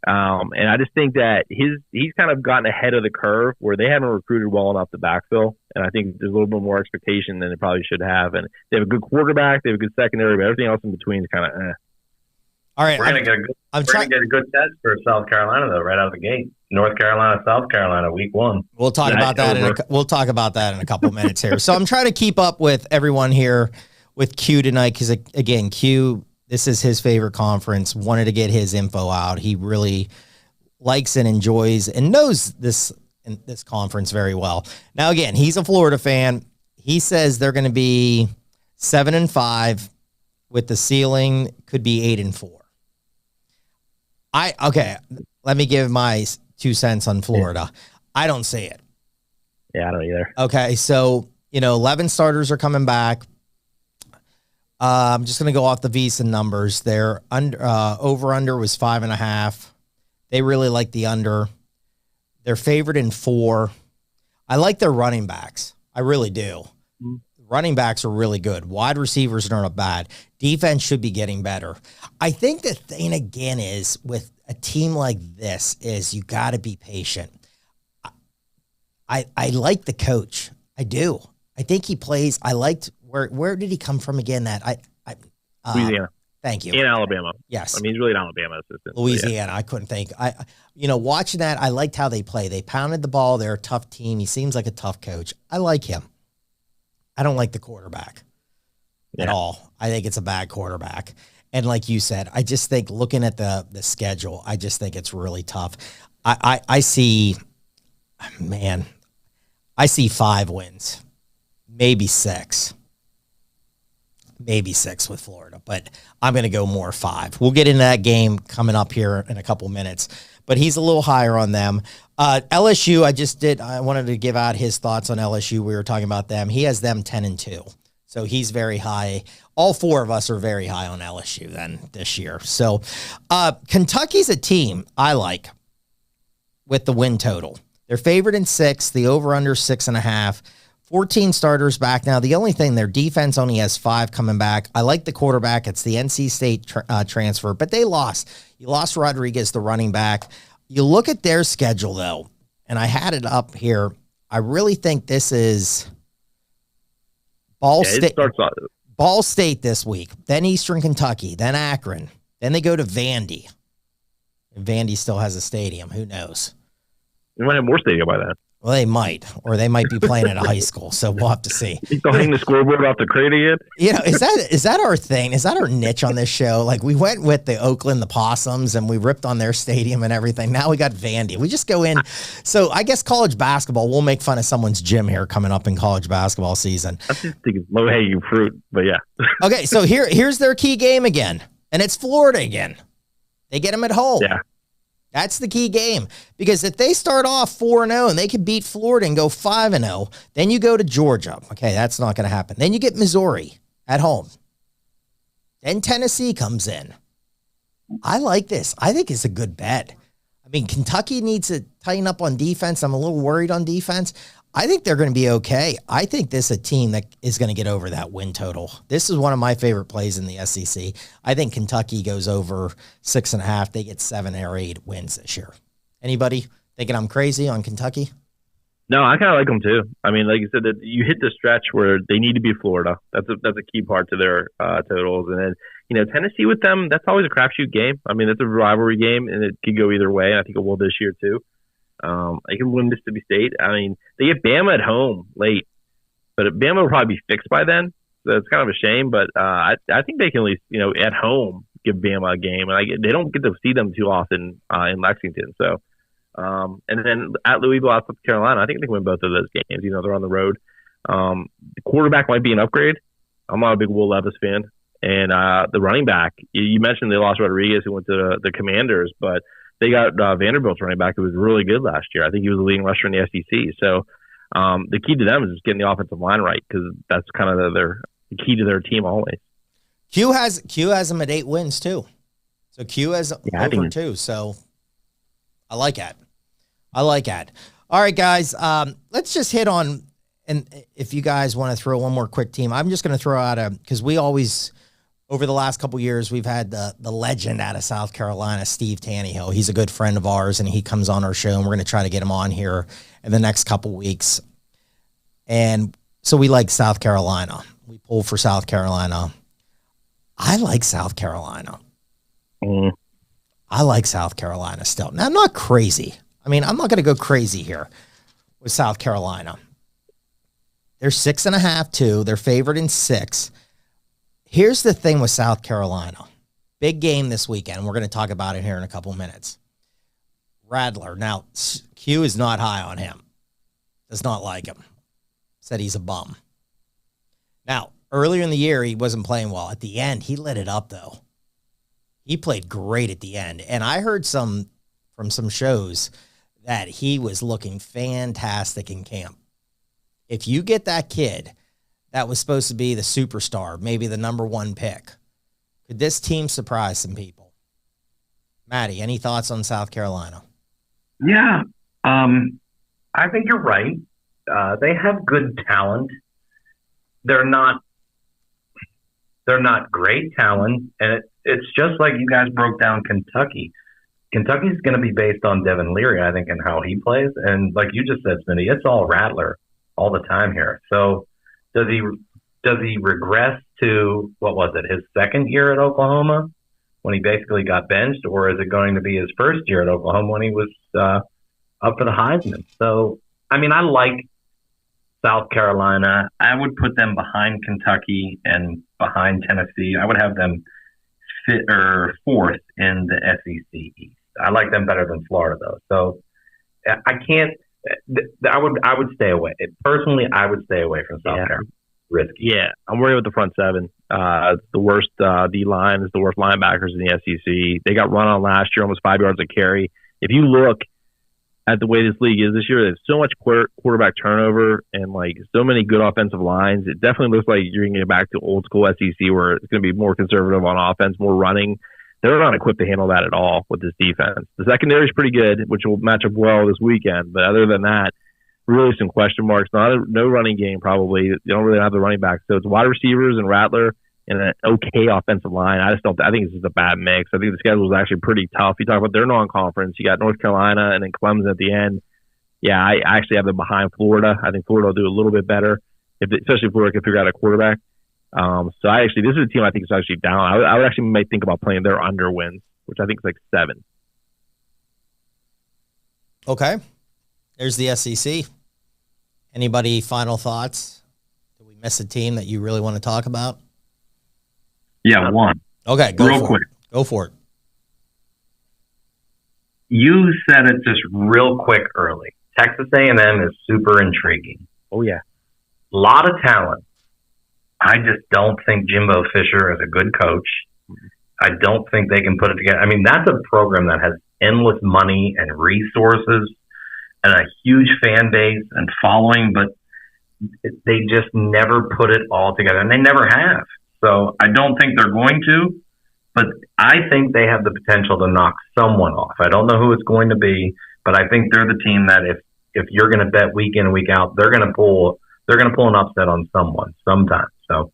D: And I just think that he's kind of gotten ahead of the curve where they haven't recruited well enough to backfill. And I think there's a little bit more expectation than they probably should have. And they have a good quarterback, they have a good secondary, but everything else in between is kind of eh.
C: All right.
E: We're going to get a good test for South Carolina, though, right out of the gate. North Carolina, South Carolina, week 1.
C: We'll talk about that in a couple minutes here. So I'm trying to keep up with everyone here with Q tonight because, again, Q, this is his favorite conference. Wanted to get his info out. He really likes and enjoys and knows this conference very well. Now, again, he's a Florida fan. He says they're going to be 7-5 with the ceiling could be 8-4. Let me give my 2 cents on Florida. I don't see it.
D: Yeah, I don't either.
C: Okay, so 11 starters are coming back. I'm just going to go off the VEASAN numbers. Their over/under was 5.5. They really like the under. They're favored in 4. I like their running backs. I really do. Mm-hmm. Running backs are really good. Wide receivers are not bad. Defense should be getting better. I think the thing again is with a team like this is you got to be patient. I like the coach. I do. I think he plays. I liked where did he come from again?
D: Louisiana.
C: Thank you.
D: In Alabama.
C: Yes.
D: I mean, he's really an Alabama assistant.
C: Louisiana. Yeah. I couldn't think. Watching that, I liked how they play. They pounded the ball. They're a tough team. He seems like a tough coach. I like him. I don't like the quarterback at all. I think it's a bad quarterback. And like you said, I just think looking at the schedule, I just think it's really tough. I see 5 wins, maybe 6. Maybe 6 with Florida, but I'm going to go more 5. We'll get into that game coming up here in a couple minutes, but he's a little higher on them. LSU, I wanted to give out his thoughts on LSU. We were talking about them. He has them 10-2. So he's very high. All 4 of us are very high on LSU then this year. So Kentucky's a team I like with the win total. They're favored in 6, the over-under 6.5. 14 starters back now. The only thing, their defense only has 5 coming back. I like the quarterback. It's the NC State transfer, but they lost. You lost Rodriguez, the running back. You look at their schedule, though, and I had it up here. I really think this is Ball State this week, then Eastern Kentucky, then Akron. Then they go to Vandy. And Vandy still has a stadium. Who knows?
D: They might have more stadium by then.
C: Well, they might, or they might be playing at a high school. So we'll have to see.
D: They'll hang the scoreboard off the crate again.
C: Is that our thing? Is that our niche on this show? Like we went with the Oakland, the Possums, and we ripped on their stadium and everything. Now we got Vandy. We just go in. So I guess college basketball. We'll make fun of someone's gym here coming up in college basketball season.
D: I just think it's low hanging fruit, but yeah.
C: Okay, so here's their key game again, and it's Florida again. They get them at home.
D: Yeah.
C: That's the key game, because if they start off 4-0 and they could beat Florida and go 5-0, then you go to Georgia. Okay, that's not going to happen. Then you get Missouri at home. Then Tennessee comes in. I like this. I think it's a good bet. I mean, Kentucky needs to tighten up on defense. I'm a little worried on defense. I think they're going to be okay. I think this is a team that is going to get over that win total. This is one of my favorite plays in the SEC. I think Kentucky goes over 6.5. They get 7 or 8 wins this year. Anybody thinking I'm crazy on Kentucky?
D: No, I kind of like them too. I mean, like you said, that you hit the stretch where they need to be Florida. That's a key part to their totals. And then, Tennessee with them, that's always a crapshoot game. I mean, that's a rivalry game, and it could go either way. I think it will this year too. They can win Mississippi State. I mean, they get Bama at home late, but Bama will probably be fixed by then. So it's kind of a shame, but I think they can at least, at home give Bama a game, and they don't get to see them too often in Lexington. So, and then at Louisville, South Carolina, I think they can win both of those games. They're on the road. The quarterback might be an upgrade. I'm not a big Will Levis fan, and the running back. You mentioned they lost Rodriguez, who went to the Commanders, but they got Vanderbilt's running back who was really good last year. I think he was the leading rusher in the SEC. So the key to them is just getting the offensive line right, because that's kind of the key to their team always.
C: Q has them at 8 wins too. So Q has over 2. So I like that. I like that. All right, guys. Let's just hit on, and if you guys want to throw one more quick team, I'm just going to throw out because we always, over the last couple of years, we've had the legend out of South Carolina, Steve Tannehill. He's a good friend of ours, and he comes on our show, and we're going to try to get him on here in the next couple weeks. And so we like South Carolina. We pull for South Carolina. I like South Carolina. I like South Carolina still. Now, I'm not crazy. I mean, I'm not going to go crazy here with South Carolina. They're 6.5, too. They're favored in 6. Here's the thing with South Carolina. Big game this weekend. We're going to talk about it here in a couple minutes. Rattler. Now, Q is not high on him. Does not like him. Said he's a bum. Now, earlier in the year, he wasn't playing well. At the end, he lit it up, though. He played great at the end. And I heard from some shows that he was looking fantastic in camp. If you get that kid that was supposed to be the superstar, maybe the number 1 pick, could this team surprise some people? Matty, any thoughts on South Carolina?
E: Yeah, I think you're right. They have good talent. They're not great talent, and it's just like you guys broke down Kentucky. Kentucky's going to be based on Devin Leary, I think, and how he plays. And like you just said, Smitty, it's all Rattler all the time here. So does he regress to, what was it, his second year at Oklahoma when he basically got benched, or is it going to be his first year at Oklahoma when he was up for the Heisman? So, I mean, I like South Carolina. I would put them behind Kentucky and behind Tennessee. I would have them fourth in the SEC East. I like them better than Florida, though. So I can't. I would stay away. Personally, I would stay away from South Carolina. Risky.
D: Yeah, I'm worried with the front seven. It's the worst D line. It's the worst linebackers in the SEC. They got run on last year, almost 5 yards a carry. If you look at the way this league is this year, there's so much quarterback turnover and like so many good offensive lines. It definitely looks like you're going to get back to old school SEC where it's going to be more conservative on offense, more running. They're not equipped to handle that at all with this defense. The secondary is pretty good, which will match up well this weekend. But other than that, really some question marks. No running game probably. You don't really have the running back. So it's wide receivers and Rattler and an okay offensive line. I think it's just a bad mix. I think the schedule is actually pretty tough. You talk about their non-conference. You got North Carolina and then Clemson at the end. Yeah, I actually have them behind Florida. I think Florida will do a little bit better, especially if Florida can figure out a quarterback. So this is a team I think is actually down. I would actually might think about playing their under wins, which I think is like 7.
C: Okay. There's the SEC. Anybody final thoughts? Did we miss a team that you really want to talk about?
E: Yeah, one.
C: Okay,
E: real quick.
C: Go for it.
E: You said it just real quick early. Texas A&M is super intriguing.
D: Oh, yeah.
E: A lot of talent. I just don't think Jimbo Fisher is a good coach. I don't think they can put it together. I mean, that's a program that has endless money and resources and a huge fan base and following, but they just never put it all together, and they never have. So I don't think they're going to, but I think they have the potential to knock someone off. I don't know who it's going to be, but I think they're the team that if you're going to bet week in and week out, they're going to pull an upset on someone sometime. So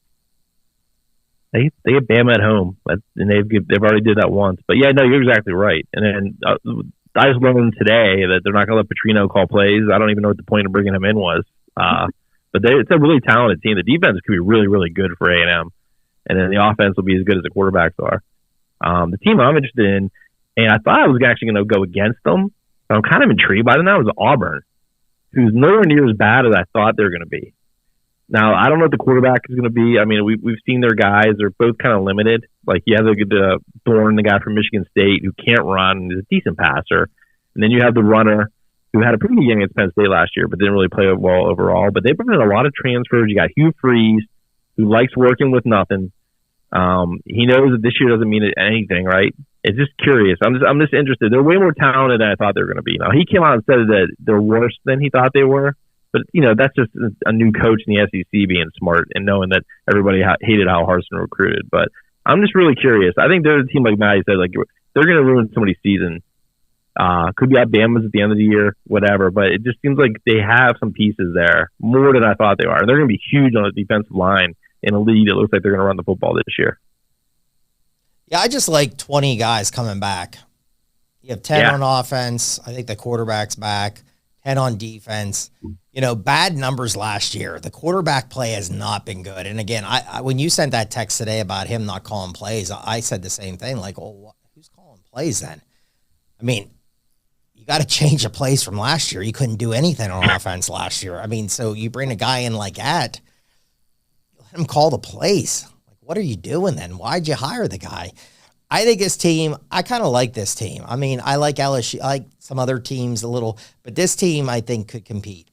D: they get Bama at home, and they've already did that once. But yeah, no, you're exactly right. And then I just learned today that they're not going to let Petrino call plays. I don't even know what the point of bringing him in was. But it's a really talented team. The defense could be really, really good for A&M. And then the offense will be as good as the quarterbacks are. The team I'm interested in, and I thought I was actually going to go against them, but I'm kind of intrigued by them now, is Auburn, who's nowhere near as bad as I thought they were going to be. Now, I don't know what the quarterback is going to be. I mean, we've seen their guys. They're both kind of limited. Like, you have the Thorne, the guy from Michigan State, who can't run and is a decent passer. And then you have the runner, who had a pretty good game against Penn State last year, but didn't really play well overall. But they brought in a lot of transfers. You got Hugh Freeze, who likes working with nothing. He knows that this year doesn't mean anything, right? It's just curious. I'm just interested. They're way more talented than I thought they were going to be. Now, he came out and said that they're worse than he thought they were. But, that's just a new coach in the SEC being smart and knowing that everybody hated how Harsin recruited. But I'm just really curious. I think they're a team, like Matty said, like they're going to ruin somebody's season Could be Alabama's at the end of the year, whatever. But it just seems like they have some pieces there, more than I thought they are. They're going to be huge on the defensive line in a league that looks like they're going to run the football this year.
C: Yeah, I just like 20 guys coming back. You have 10 on offense. I think the quarterback's back. 10 on defense. You know, bad numbers last year. The quarterback play has not been good. And again, I when you sent that text today about him not calling plays, I said the same thing. Like, oh, who's calling plays then? I mean, you got to change the plays from last year. You couldn't do anything on offense last year. I mean, so you bring a guy in like that, let him call the plays. Like, what are you doing then? Why'd you hire the guy? I think this team, I kind of like this team. I mean, I like LSU, I like some other teams a little, but this team I think could compete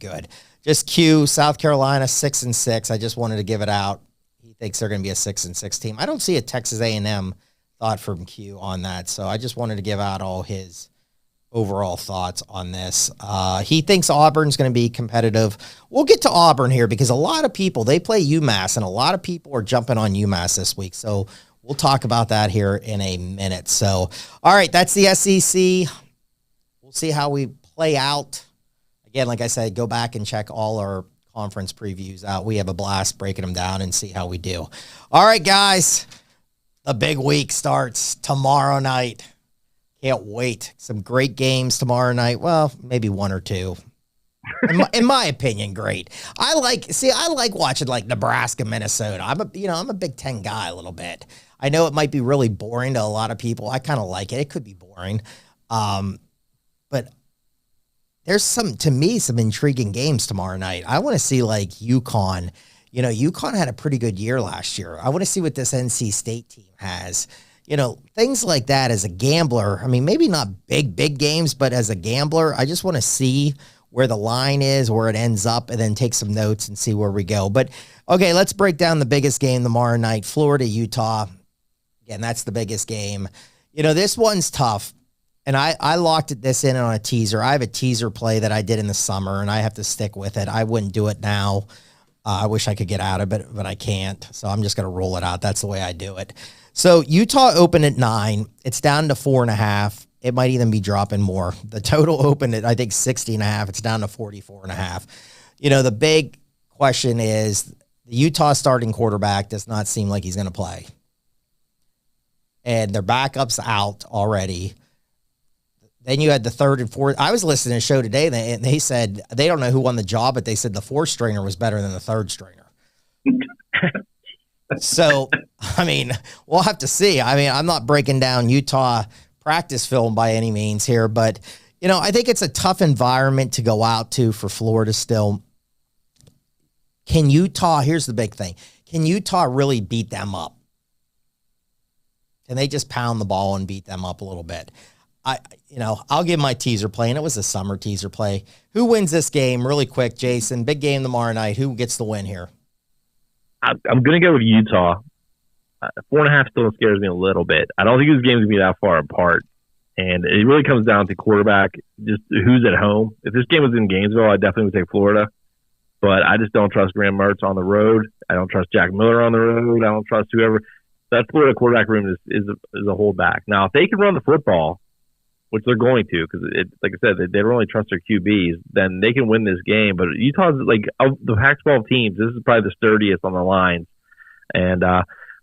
C: good. Just Q, South Carolina, 6-6. I just wanted to give it out. He thinks they're going to be a 6-6 team. I don't see a Texas A&M thought from Q on that, so I just wanted to give out all his overall thoughts on this. He thinks Auburn's going to be competitive. We'll get to Auburn here because a lot of people, they play UMass, and a lot of people are jumping on UMass this week, so we'll talk about that here in a minute. So, all right, that's the SEC. We'll see how we play out. Again, like I said, go back and check all our conference previews out. We have a blast breaking them down and see how we do. All right, guys, the big week starts tomorrow night. Can't wait. Some great games tomorrow night. Well, maybe one or two. In my opinion, great. I like watching like Nebraska, Minnesota. I'm a Big Ten guy a little bit. I know it might be really boring to a lot of people. I kind of like it. It could be boring. But there's some intriguing games tomorrow night. I want to see like UConn. You know, UConn had a pretty good year last year. I want to see what this NC State team has. You know, things like that as a gambler. I mean, maybe not big games, but as a gambler, I just want to see where the line is, where it ends up, and then take some notes and see where we go. But, okay, let's break down the biggest game tomorrow night, Florida, Utah. Again, that's the biggest game. You know, this one's tough, and I locked this in on a teaser. I have a teaser play that I did in the summer, and I have to stick with it. I wouldn't do it now. I wish I could get out of it, but I can't, so I'm just going to roll it out. That's the way I do it. So Utah opened at 9. It's down to 4.5. It might even be dropping more. The total opened at, I think, 60.5. It's down to 44.5. You know, the big question is the Utah starting quarterback does not seem like he's going to play. And their backup's out already. Then you had the third and fourth. I was listening to a show today, and they said they don't know who won the job, but they said the fourth stringer was better than the third stringer. So, I mean, we'll have to see. I mean, I'm not breaking down Utah practice film by any means here, but, you know, I think it's a tough environment to go out to for Florida still. Can Utah, here's the big thing, can Utah really beat them up? Can they just pound the ball and beat them up a little bit? I'll give my teaser play, and it was a summer teaser play. Who wins this game really quick, Jason? Big game tomorrow night. Who gets the win here?
D: I'm going to go with Utah. 4.5 still scares me a little bit. I don't think this game's going to be that far apart. And it really comes down to quarterback, just who's at home. If this game was in Gainesville, I definitely would take Florida. But I just don't trust Graham Mertz on the road. I don't trust Jack Miller on the road. I don't trust whoever. That Florida quarterback room is a holdback. Now, if they can run the football, which they're going to, because like I said, they don't really trust their QBs, then they can win this game. But Utah's like of the Pac-12 teams, this is probably the sturdiest on the lines. And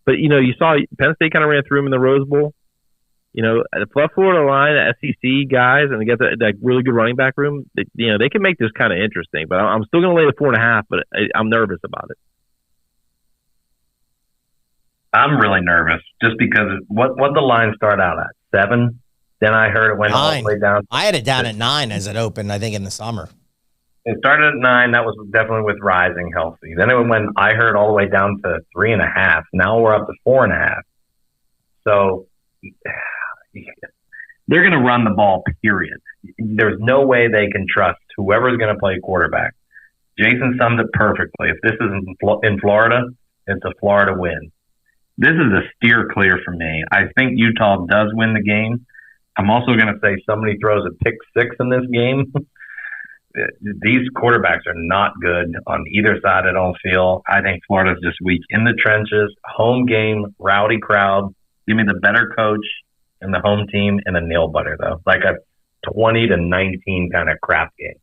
D: but you know, you saw Penn State kind of ran through them in the Rose Bowl. You know, the Florida line, the SEC guys, and they got that really good running back room. They can make this kind of interesting. But I'm still going to lay the 4.5. But I'm nervous about it.
E: I'm really nervous just because what the line start out at 7. Then I heard it went
C: 9.
E: all the way down.
C: I had it down at 9 as it opened, I think, in the summer.
E: It started at 9. That was definitely with Rising healthy. Then it went, I heard, all the way down to 3.5. Now we're up to 4.5. So they're going to run the ball, period. There's no way they can trust whoever's going to play quarterback. Jason summed it perfectly. If this is in Florida, it's a Florida win. This is a steer clear for me. I think Utah does win the game. I'm also going to say somebody throws a pick 6 in this game. These quarterbacks are not good on either side, I don't feel. I think Florida's just weak in the trenches. Home game, rowdy crowd. Give me the better coach and the home team in a nail biter, though. Like a 20-19 kind of crap game.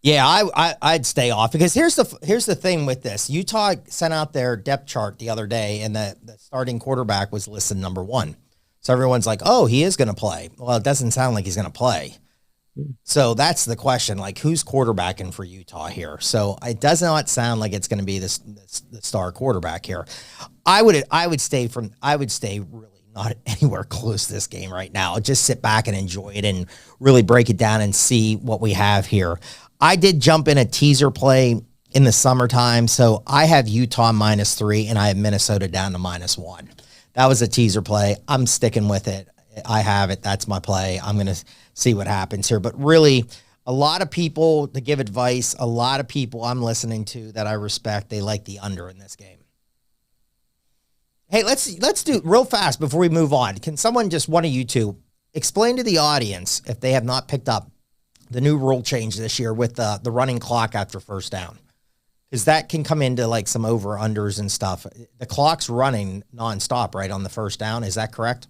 C: Yeah, I'd stay off because here's the thing with this. Utah sent out their depth chart the other day, and the starting quarterback was listed number 1. So everyone's like, oh, he is going to play. Well, it doesn't sound like he's going to play. So that's the question. Like, who's quarterbacking for Utah here? So it does not sound like it's going to be the star quarterback here. I would stay really not anywhere close to this game right now. Just sit back and enjoy it and really break it down and see what we have here. I did jump in a teaser play in the summertime, so I have Utah -3 and I have Minnesota down to -1. That was a teaser play. I'm sticking with it. I have it. That's my play. I'm going to see what happens here. But really, a lot of people, to give advice, a lot of people I'm listening to that I respect, they like the under in this game. Hey, let's do real fast before we move on. Can someone, just one of you two, explain to the audience, if they have not picked up the new rule change this year with the running clock after first down? Because that can come into like some over-unders and stuff. The clock's running nonstop, right, on the first down. Is that correct?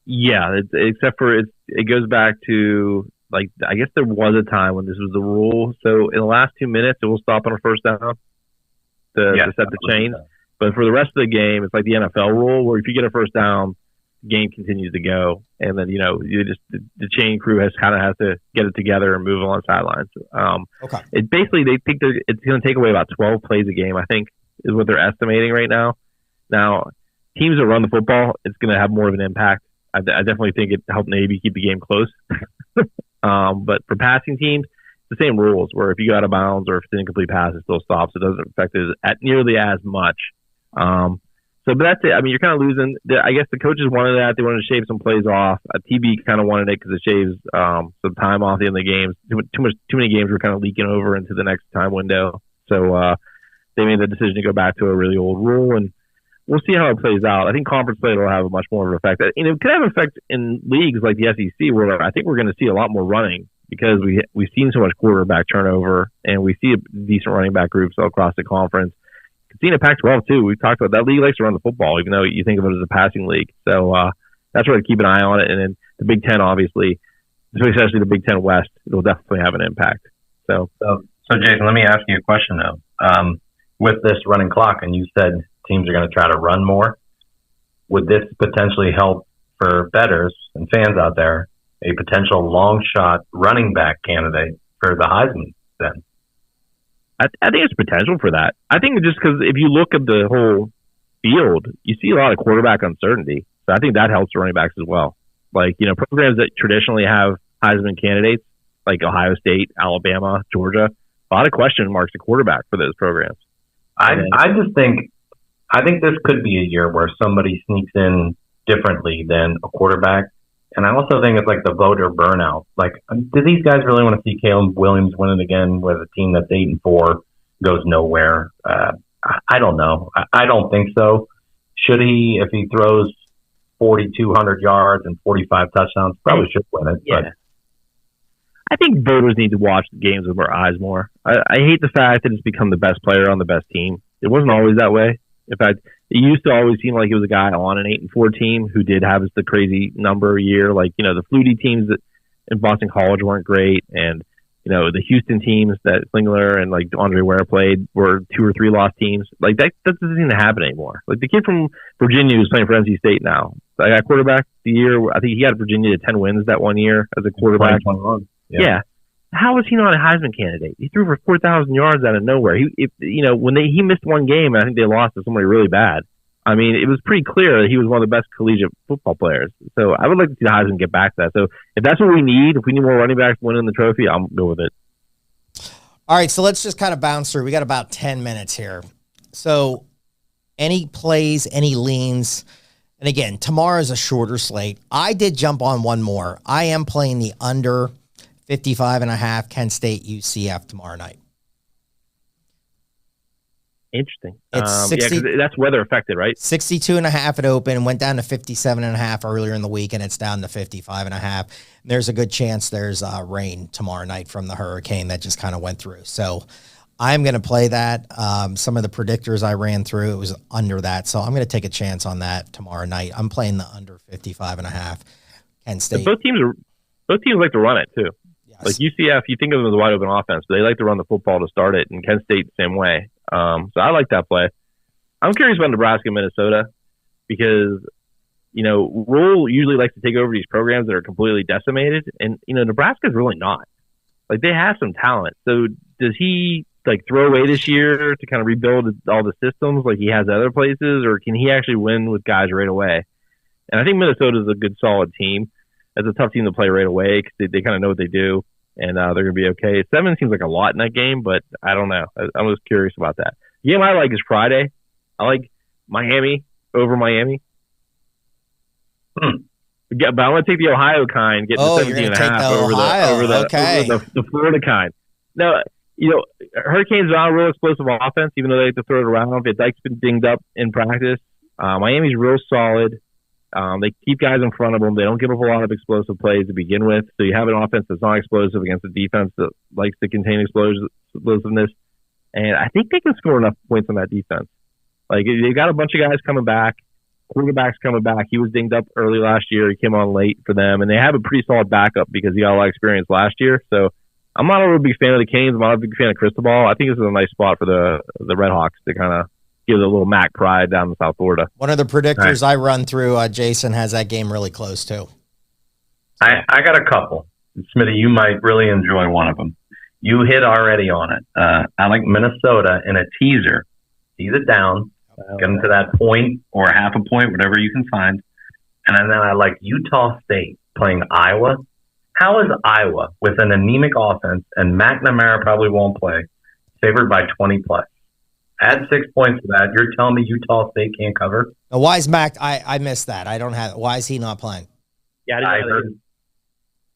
D: Yeah, except for it goes back to, like, I guess there was a time when this was the rule. So in the last 2 minutes, it will stop on a first down to set the chain. But for the rest of the game, it's like the NFL rule, where if you get a first down, the game continues to go. And then, the chain crew has to get it together and move along sidelines.
C: Okay.
D: It basically, they think it's going to take away about 12 plays a game, I think, is what they're estimating right now. Now, teams that run the football, it's going to have more of an impact. I definitely think it helped Navy keep the game close. But for passing teams, the same rules, where if you go out of bounds or if it's an incomplete pass, it still stops. It doesn't affect it nearly as much. But that's it. I mean, you're kind of losing. I guess the coaches wanted that. They wanted to shave some plays off. TB kind of wanted it because it shaves some time off the end of the games. Too many games were kind of leaking over into the next time window. So they made the decision to go back to a really old rule, and we'll see how it plays out. I think conference play will have a much more of an effect. And it could have an effect in leagues like the SEC, where I think we're going to see a lot more running because we've seen so much quarterback turnover, and we see decent running back groups all across the conference. Seeing a Pac-12 too. We've talked about that league likes to run the football, even though you think of it as a passing league. So that's where to keep an eye on it. And then the Big Ten, obviously, especially the Big Ten West, it will definitely have an impact. So
E: Jason, let me ask you a question though. With this running clock, and you said teams are going to try to run more, would this potentially help for bettors and fans out there a potential long shot running back candidate for the Heisman then?
D: I think it's potential for that. I think just because if you look at the whole field, you see a lot of quarterback uncertainty. So I think that helps running backs as well. Like, programs that traditionally have Heisman candidates, like Ohio State, Alabama, Georgia, a lot of question marks at quarterback for those programs.
E: I think this could be a year where somebody sneaks in differently than a quarterback. And I also think it's like the voter burnout. Like, do these guys really want to see Caleb Williams win it again with a team that's 8-4, goes nowhere? I don't know. I don't think so. Should he, if he throws 4,200 yards and 45 touchdowns, probably should win it.
D: Yeah.
E: But
D: I think voters need to watch the games with our eyes more. I hate the fact that it's become the best player on the best team. It wasn't always that way. In fact, it used to always seem like he was a guy on an 8-4 team who did have the crazy number a year. Like, the Flutie teams that in Boston College weren't great. And, the Houston teams that Klingler and like Andre Ware played were 2 or 3 lost teams. Like that doesn't seem to happen anymore. Like the kid from Virginia who's playing for NC State now, I got quarterback the year. I think he got Virginia to 10 wins that one year as a quarterback. Yeah. How was he not a Heisman candidate? He threw for 4,000 yards out of nowhere. When he missed one game, I think they lost to somebody really bad. I mean, it was pretty clear that he was one of the best collegiate football players. So I would like to see the Heisman get back to that. So if that's what we need, if we need more running backs winning the trophy, I'll go with it.
C: All right, so let's just kind of bounce through. We got about 10 minutes here. So any plays, any leans? And again, tomorrow's a shorter slate. I did jump on one more. I am playing the under 55.5 Kent State UCF tomorrow night.
D: Interesting.
C: It's 60,
D: 'cause that's weather affected, right?
C: 62.5 at open, went down to 57.5 earlier in the week, and it's down to 55.5. There's a good chance there's rain tomorrow night from the hurricane that just kind of went through. So I'm going to play that. Some of the predictors I ran through, it was under that. So I'm going to take a chance on that tomorrow night. I'm playing the under 55.5. Kent State.
D: Both teams like to run it too.
C: Yes.
D: Like UCF, you think of them as a wide open offense, but they like to run the football to start it, and Kent State the same way. So I like that play. I'm curious about Nebraska and Minnesota because, Rule usually likes to take over these programs that are completely decimated, and, Nebraska's really not. Like, they have some talent. So does he, throw away this year to kind of rebuild all the systems like he has other places, or can he actually win with guys right away? And I think Minnesota's a good, solid team. It's a tough team to play right away because they kind of know what they do, and they're going to be okay. 7 seems like a lot in that game, but I don't know. I'm just curious about that. The game I like is Friday. I like Miami over Miami. Yeah, but I want to take the Ohio kind, get the 17.5 over the Florida kind. Now, Hurricanes are not a real explosive offense, even though they like to throw it around. Van Dyke's been dinged up in practice. Miami's real solid. They keep guys in front of them. They don't give up a lot of explosive plays to begin with. So you have an offense that's not explosive against a defense that likes to contain explosiveness. And I think they can score enough points on that defense. Like, they got a bunch of guys coming back. Quarterback's coming back. He was dinged up early last year. He came on late for them. And they have a pretty solid backup because he got a lot of experience last year. So I'm not a real big fan of the Canes. I'm not a big fan of Cristobal. I think this is a nice spot for the Redhawks to kind of give it a little MAC pride down in South Florida.
C: One of the predictors I run through, Jason, has that game really close too.
E: I got a couple. Smitty, you might really enjoy one of them. You hit already on it. I like Minnesota in a teaser. Tease it down. Get them to that point or half a point, whatever you can find. And then I like Utah State playing Iowa. How is Iowa, with an anemic offense, and McNamara probably won't play, favored by 20+? Add 6 points to that. You're telling me Utah State can't cover?
C: Now, why is Mac? I missed that. I don't have. Why is he not playing?
D: Yeah, I heard.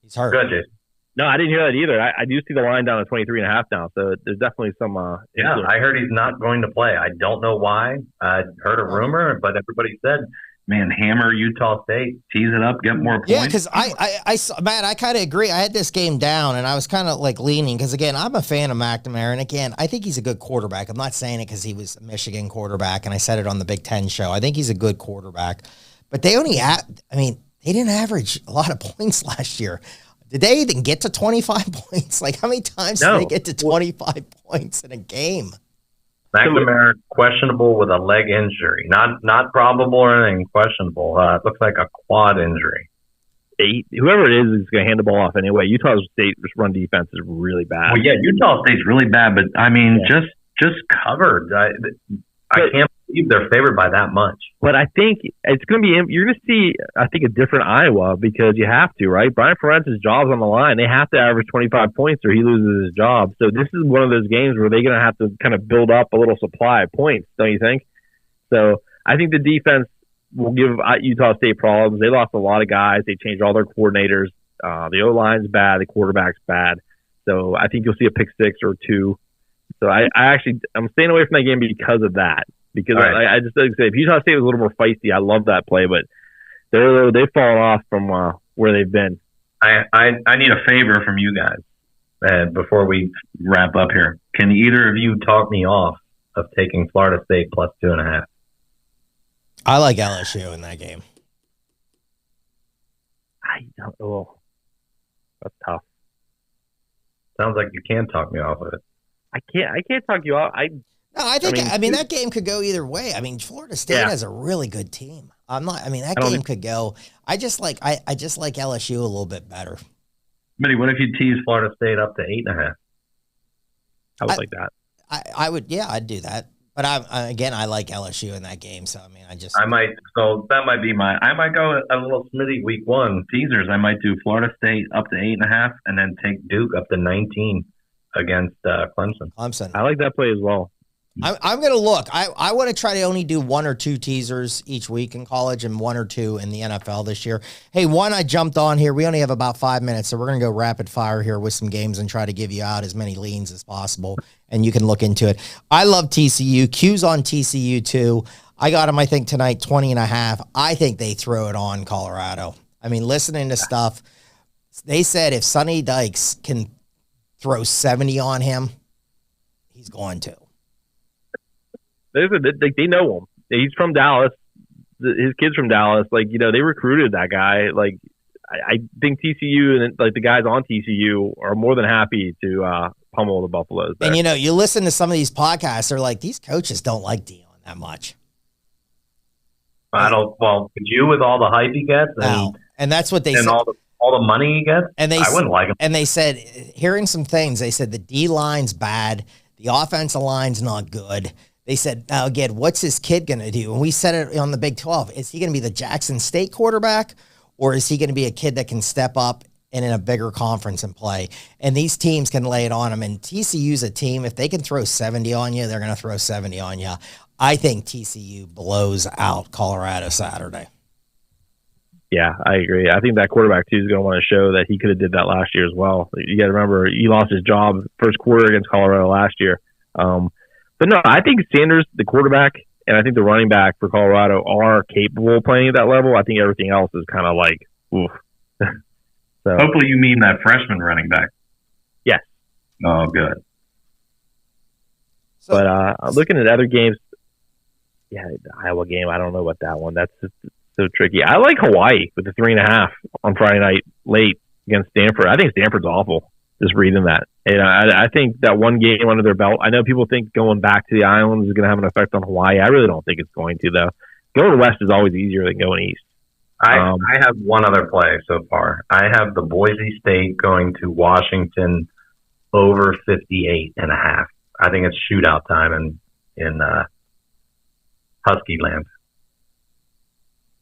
C: He's hurt.
E: Good, Jason.
D: No, I didn't hear that either. I do see the line down at 23.5 now, so there's definitely some.
E: Yeah, I heard he's not going to play. I don't know why. I heard a rumor, but everybody said, "Man, hammer Utah State, tease it up, get more points."
C: Yeah, because I saw, Matt, I kind of agree. I had this game down, and I was kind of leaning because again, I'm a fan of McNamara, and again, I think he's a good quarterback. I'm not saying it because he was a Michigan quarterback, and I said it on the Big Ten show. I think he's a good quarterback, but they only, they didn't average a lot of points last year. Did they even get to 25 points? How many times did they get to 25 points in a game?
E: McNamara questionable with a leg injury. Not probable or anything, questionable. It looks like a quad injury.
D: Whoever it is going to hand the ball off anyway. Utah State's run defense is really bad.
E: Well, yeah, Utah State's really bad, but just covered. I can't believe they're favored by that much.
D: But I think it's going to be, you're going to see, I think, a different Iowa because you have to, right? Brian Ferentz's job's on the line. They have to average 25 points or he loses his job. So this is one of those games where they're going to have to kind of build up a little supply of points, don't you think? So I think the defense will give Utah State problems. They lost a lot of guys. They changed all their coordinators. The O-line's bad. The quarterback's bad. So I think you'll see a pick 6 or 2. So I'm staying away from that game because of that. Because I just like to say, if Utah State was a little more feisty, I love that play, but they've fallen off from where they've been.
E: I need a favor from you guys before we wrap up here. Can either of you talk me off of taking Florida State plus 2.5?
C: I like LSU in that game.
D: I don't know. That's tough.
E: Sounds like you can talk me off of it.
D: I can't talk you off.
C: No, I think that game could go either way. Florida State has a really good team. That game could go. I just like LSU a little bit better.
E: Smitty, what if you tease Florida State up to 8.5?
D: I would like that.
C: I would, I'd do that. But I like LSU in that game. So
E: I might. So that might be I might go a little Smitty week 1 teasers. I might do Florida State up to 8.5, and then take Duke up to 19 against Clemson.
D: I like that play as well.
C: I'm going to look. I want to try to only do 1 or 2 teasers each week in college and 1 or 2 in the NFL this year. Hey, one I jumped on here. We only have about 5 minutes, so we're going to go rapid fire here with some games and try to give you out as many leans as possible, and you can look into it. I love TCU. Q's on TCU too. I got them, I think, tonight, 20.5. I think they throw it on Colorado. Listening to stuff, they said if Sonny Dykes can throw 70 on him, he's going to.
D: They know him. He's from Dallas. His kid's from Dallas. Like, you know, they recruited that guy. Like, I think TCU and like the guys on TCU are more than happy to pummel the Buffaloes there.
C: And, you know, you listen to some of these podcasts, they're like, these coaches don't like Dion that much.
E: Well, could you with all the hype he gets?
C: And that's what they said.
E: And all the money he gets?
C: And
E: I wouldn't like him.
C: And they said, hearing some things, they said the D-line's bad. The offensive line's not good. They said, now again, what's this kid going to do? And we said it on the Big 12. Is he going to be the Jackson State quarterback, or is he going to be a kid that can step up and in a bigger conference and play? And these teams can lay it on him. And TCU's a team, if they can throw 70 on you, they're going to throw 70 on you. I think TCU blows out Colorado Saturday.
D: Yeah, I agree. I think that quarterback, too, is going to want to show that he could have did that last year as well. You got to remember, he lost his job first quarter against Colorado last year. But no, I think Sanders, the quarterback, and I think the running back for Colorado are capable of playing at that level. I think everything else is kind of like, oof. So,
E: hopefully you mean that freshman running back.
D: Yes.
E: Oh, good.
D: So, but looking at other games, yeah, the Iowa game, I don't know about that one. That's just so tricky. I like Hawaii with the 3.5 on Friday night late against Stanford. I think Stanford's awful, just reading that. And I think that one game under their belt, I know people think going back to the islands is going to have an effect on Hawaii. I really don't think it's going to, though. Going west is always easier than going east.
E: I have one other play so far. I have the Boise State going to Washington over 58.5. I think it's shootout time in Husky land.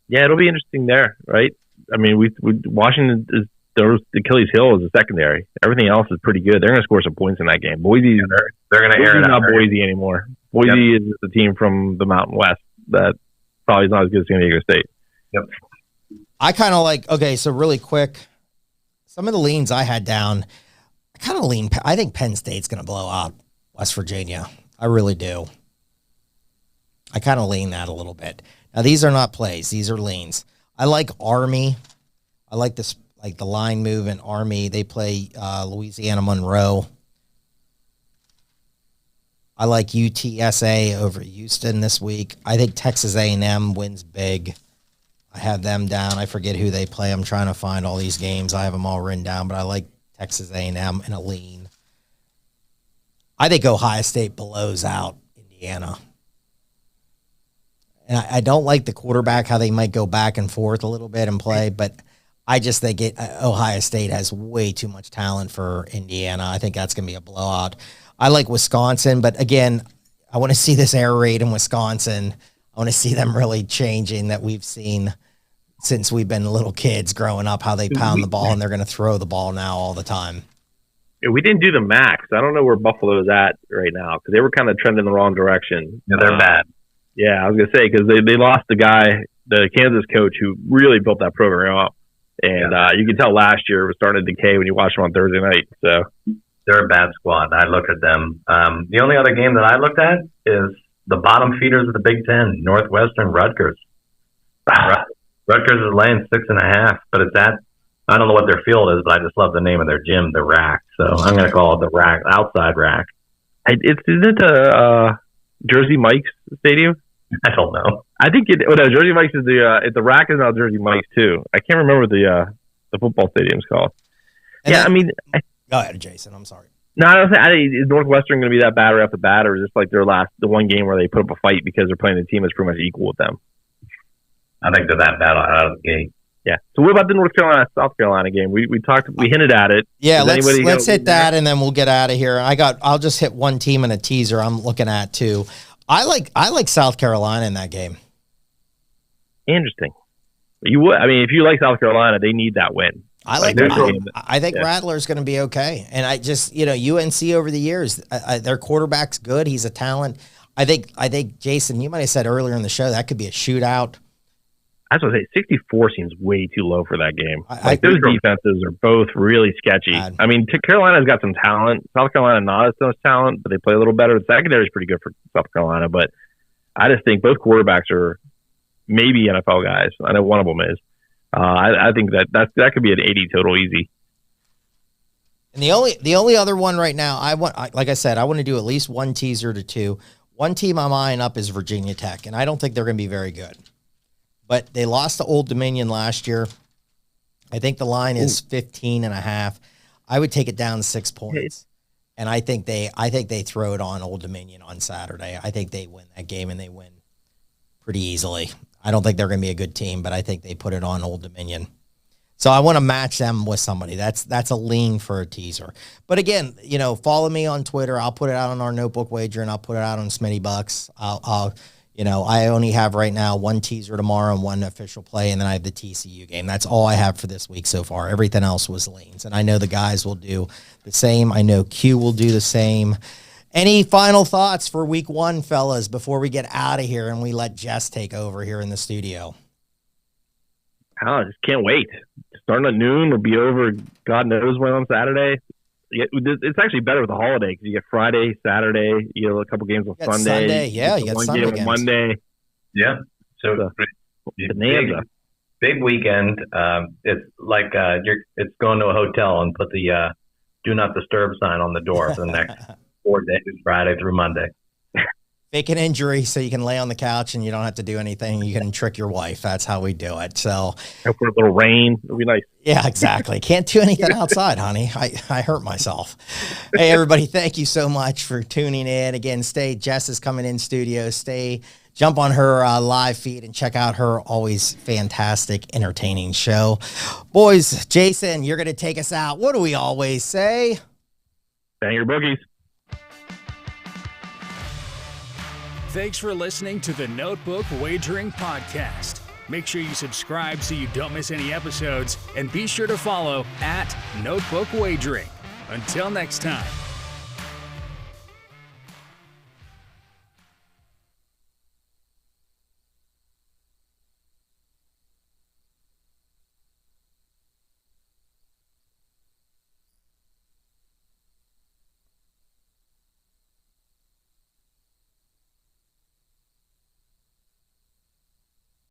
D: Yeah, it'll be interesting there, right? I mean, Washington is the Achilles heel is the secondary. Everything else is pretty good. They're going to score some points in that game. Boise,
E: they're going to air it out.
D: Not Boise anymore. Boise is the team from the Mountain West that probably is not as good as San Diego State.
E: Yep.
C: I kind of like, okay, so really quick, some of the leans I had down, I kind of lean, I think Penn State's going to blow out West Virginia. I really do. I kind of lean that a little bit. Now, these are not plays. These are leans. I like Army. I like this, like the line move in Army. They play Louisiana Monroe. I like UTSA over Houston this week. I think Texas A&M wins big. I have them down. I forget who they play. I'm trying to find all these games. I have them all written down, but I like Texas A&M in a lean. I think Ohio State blows out Indiana. And I don't like the quarterback, how they might go back and forth a little bit and play, but I just think Ohio State has way too much talent for Indiana. I think that's going to be a blowout. I like Wisconsin, but again, I want to see this air raid in Wisconsin. I want to see them really changing that we've seen since we've been little kids growing up, how they pound the ball, and they're going to throw the ball now all the time.
D: Yeah, we didn't do the max. I don't know where Buffalo is at right now because they were kind of trending the wrong direction.
E: Yeah, they're bad.
D: Yeah, I was going to say, because they lost the guy, the Kansas coach, who really built that program up. And you can tell last year it was starting to decay when you watched them on Thursday night. So
E: they're a bad squad. I looked at them. The only other game that I looked at is the bottom feeders of the Big Ten, Northwestern, Rutgers. Rutgers is laying 6.5, but it's at, I don't know what their field is, but I just love the name of their gym, the Rack. So I'm going to call it the Rack, outside Rack.
D: Isn't it Jersey Mike's stadium?
E: I don't know.
D: I think Jersey Mike's is the Rack is now Jersey Mike's too. I can't remember the football stadium's called.
C: And
D: yeah,
C: go ahead, Jason. I'm sorry.
D: No, I don't think. Is Northwestern going to be that bad right off the bat, or is this like the one game where they put up a fight because they're playing a team that's pretty much equal with them?
E: I think they're that bad out of the gate.
D: Yeah. So what about the North Carolina South Carolina game? We hinted at it.
C: Yeah, let's hit that and then we'll get out of here. I'll just hit one team and a teaser I'm looking at too. I like South Carolina in that game.
D: Interesting. You would. I mean, if you like South Carolina, they need that win.
C: I think Rattler's going to be okay. And I just, UNC over the years, their quarterback's good. He's a talent. I think Jason, you might have said earlier in the show that could be a shootout.
D: I was going to say 64 seems way too low for that game. Those defenses are both really sketchy. I mean, Carolina's got some talent. South Carolina not as much talent, but they play a little better. The secondary is pretty good for South Carolina, but I just think both quarterbacks are maybe NFL guys. I know one of them is. I think that could be an 80 total easy.
C: And the only other one right now, like I said, I want to do at least one teaser to two. One team I'm eyeing up is Virginia Tech, and I don't think they're going to be very good. But they lost to Old Dominion last year. I think the line is 15.5. I would take it down 6 points. And I think they throw it on Old Dominion on Saturday. I think they win that game, and they win pretty easily. I don't think they're going to be a good team, but I think they put it on Old Dominion. So I want to match them with somebody. That's a lean for a teaser. But again, follow me on Twitter. I'll put it out on our Notebook Wager, and I'll put it out on Smitty Bucks. I only have right now one teaser tomorrow and one official play, and then I have the TCU game. That's all I have for this week so far. Everything else was leans, and I know the guys will do the same. I know Q will do the same. Any final thoughts for week one, fellas, before we get out of here and we let Jess take over here in the studio?
D: I just can't wait. Starting at noon, will be over God knows when on Saturday. It's actually better with the holiday because you get Friday, Saturday, a couple games on Sunday.
C: You get
D: one
C: Sunday
D: game on Monday.
E: Yeah. So big weekend. It's like it's going to a hotel and put the do not disturb sign on the door for the next 4 days, Friday through Monday.
C: Fake an injury so you can lay on the couch and you don't have to do anything. You can trick your wife. That's how we do it. So
D: hope for a little rain. It'll be nice.
C: Yeah, exactly. Can't do anything outside, honey. I hurt myself. Hey, everybody, thank you so much for tuning in. Again, Jess is coming in studio. Jump on her live feed and check out her always fantastic, entertaining show. Boys, Jason, you're going to take us out. What do we always say?
D: Bang your boogies.
F: Thanks for listening to the Notebook Wagering Podcast. Make sure you subscribe so you don't miss any episodes, and be sure to follow @Notebook Wagering. Until next time.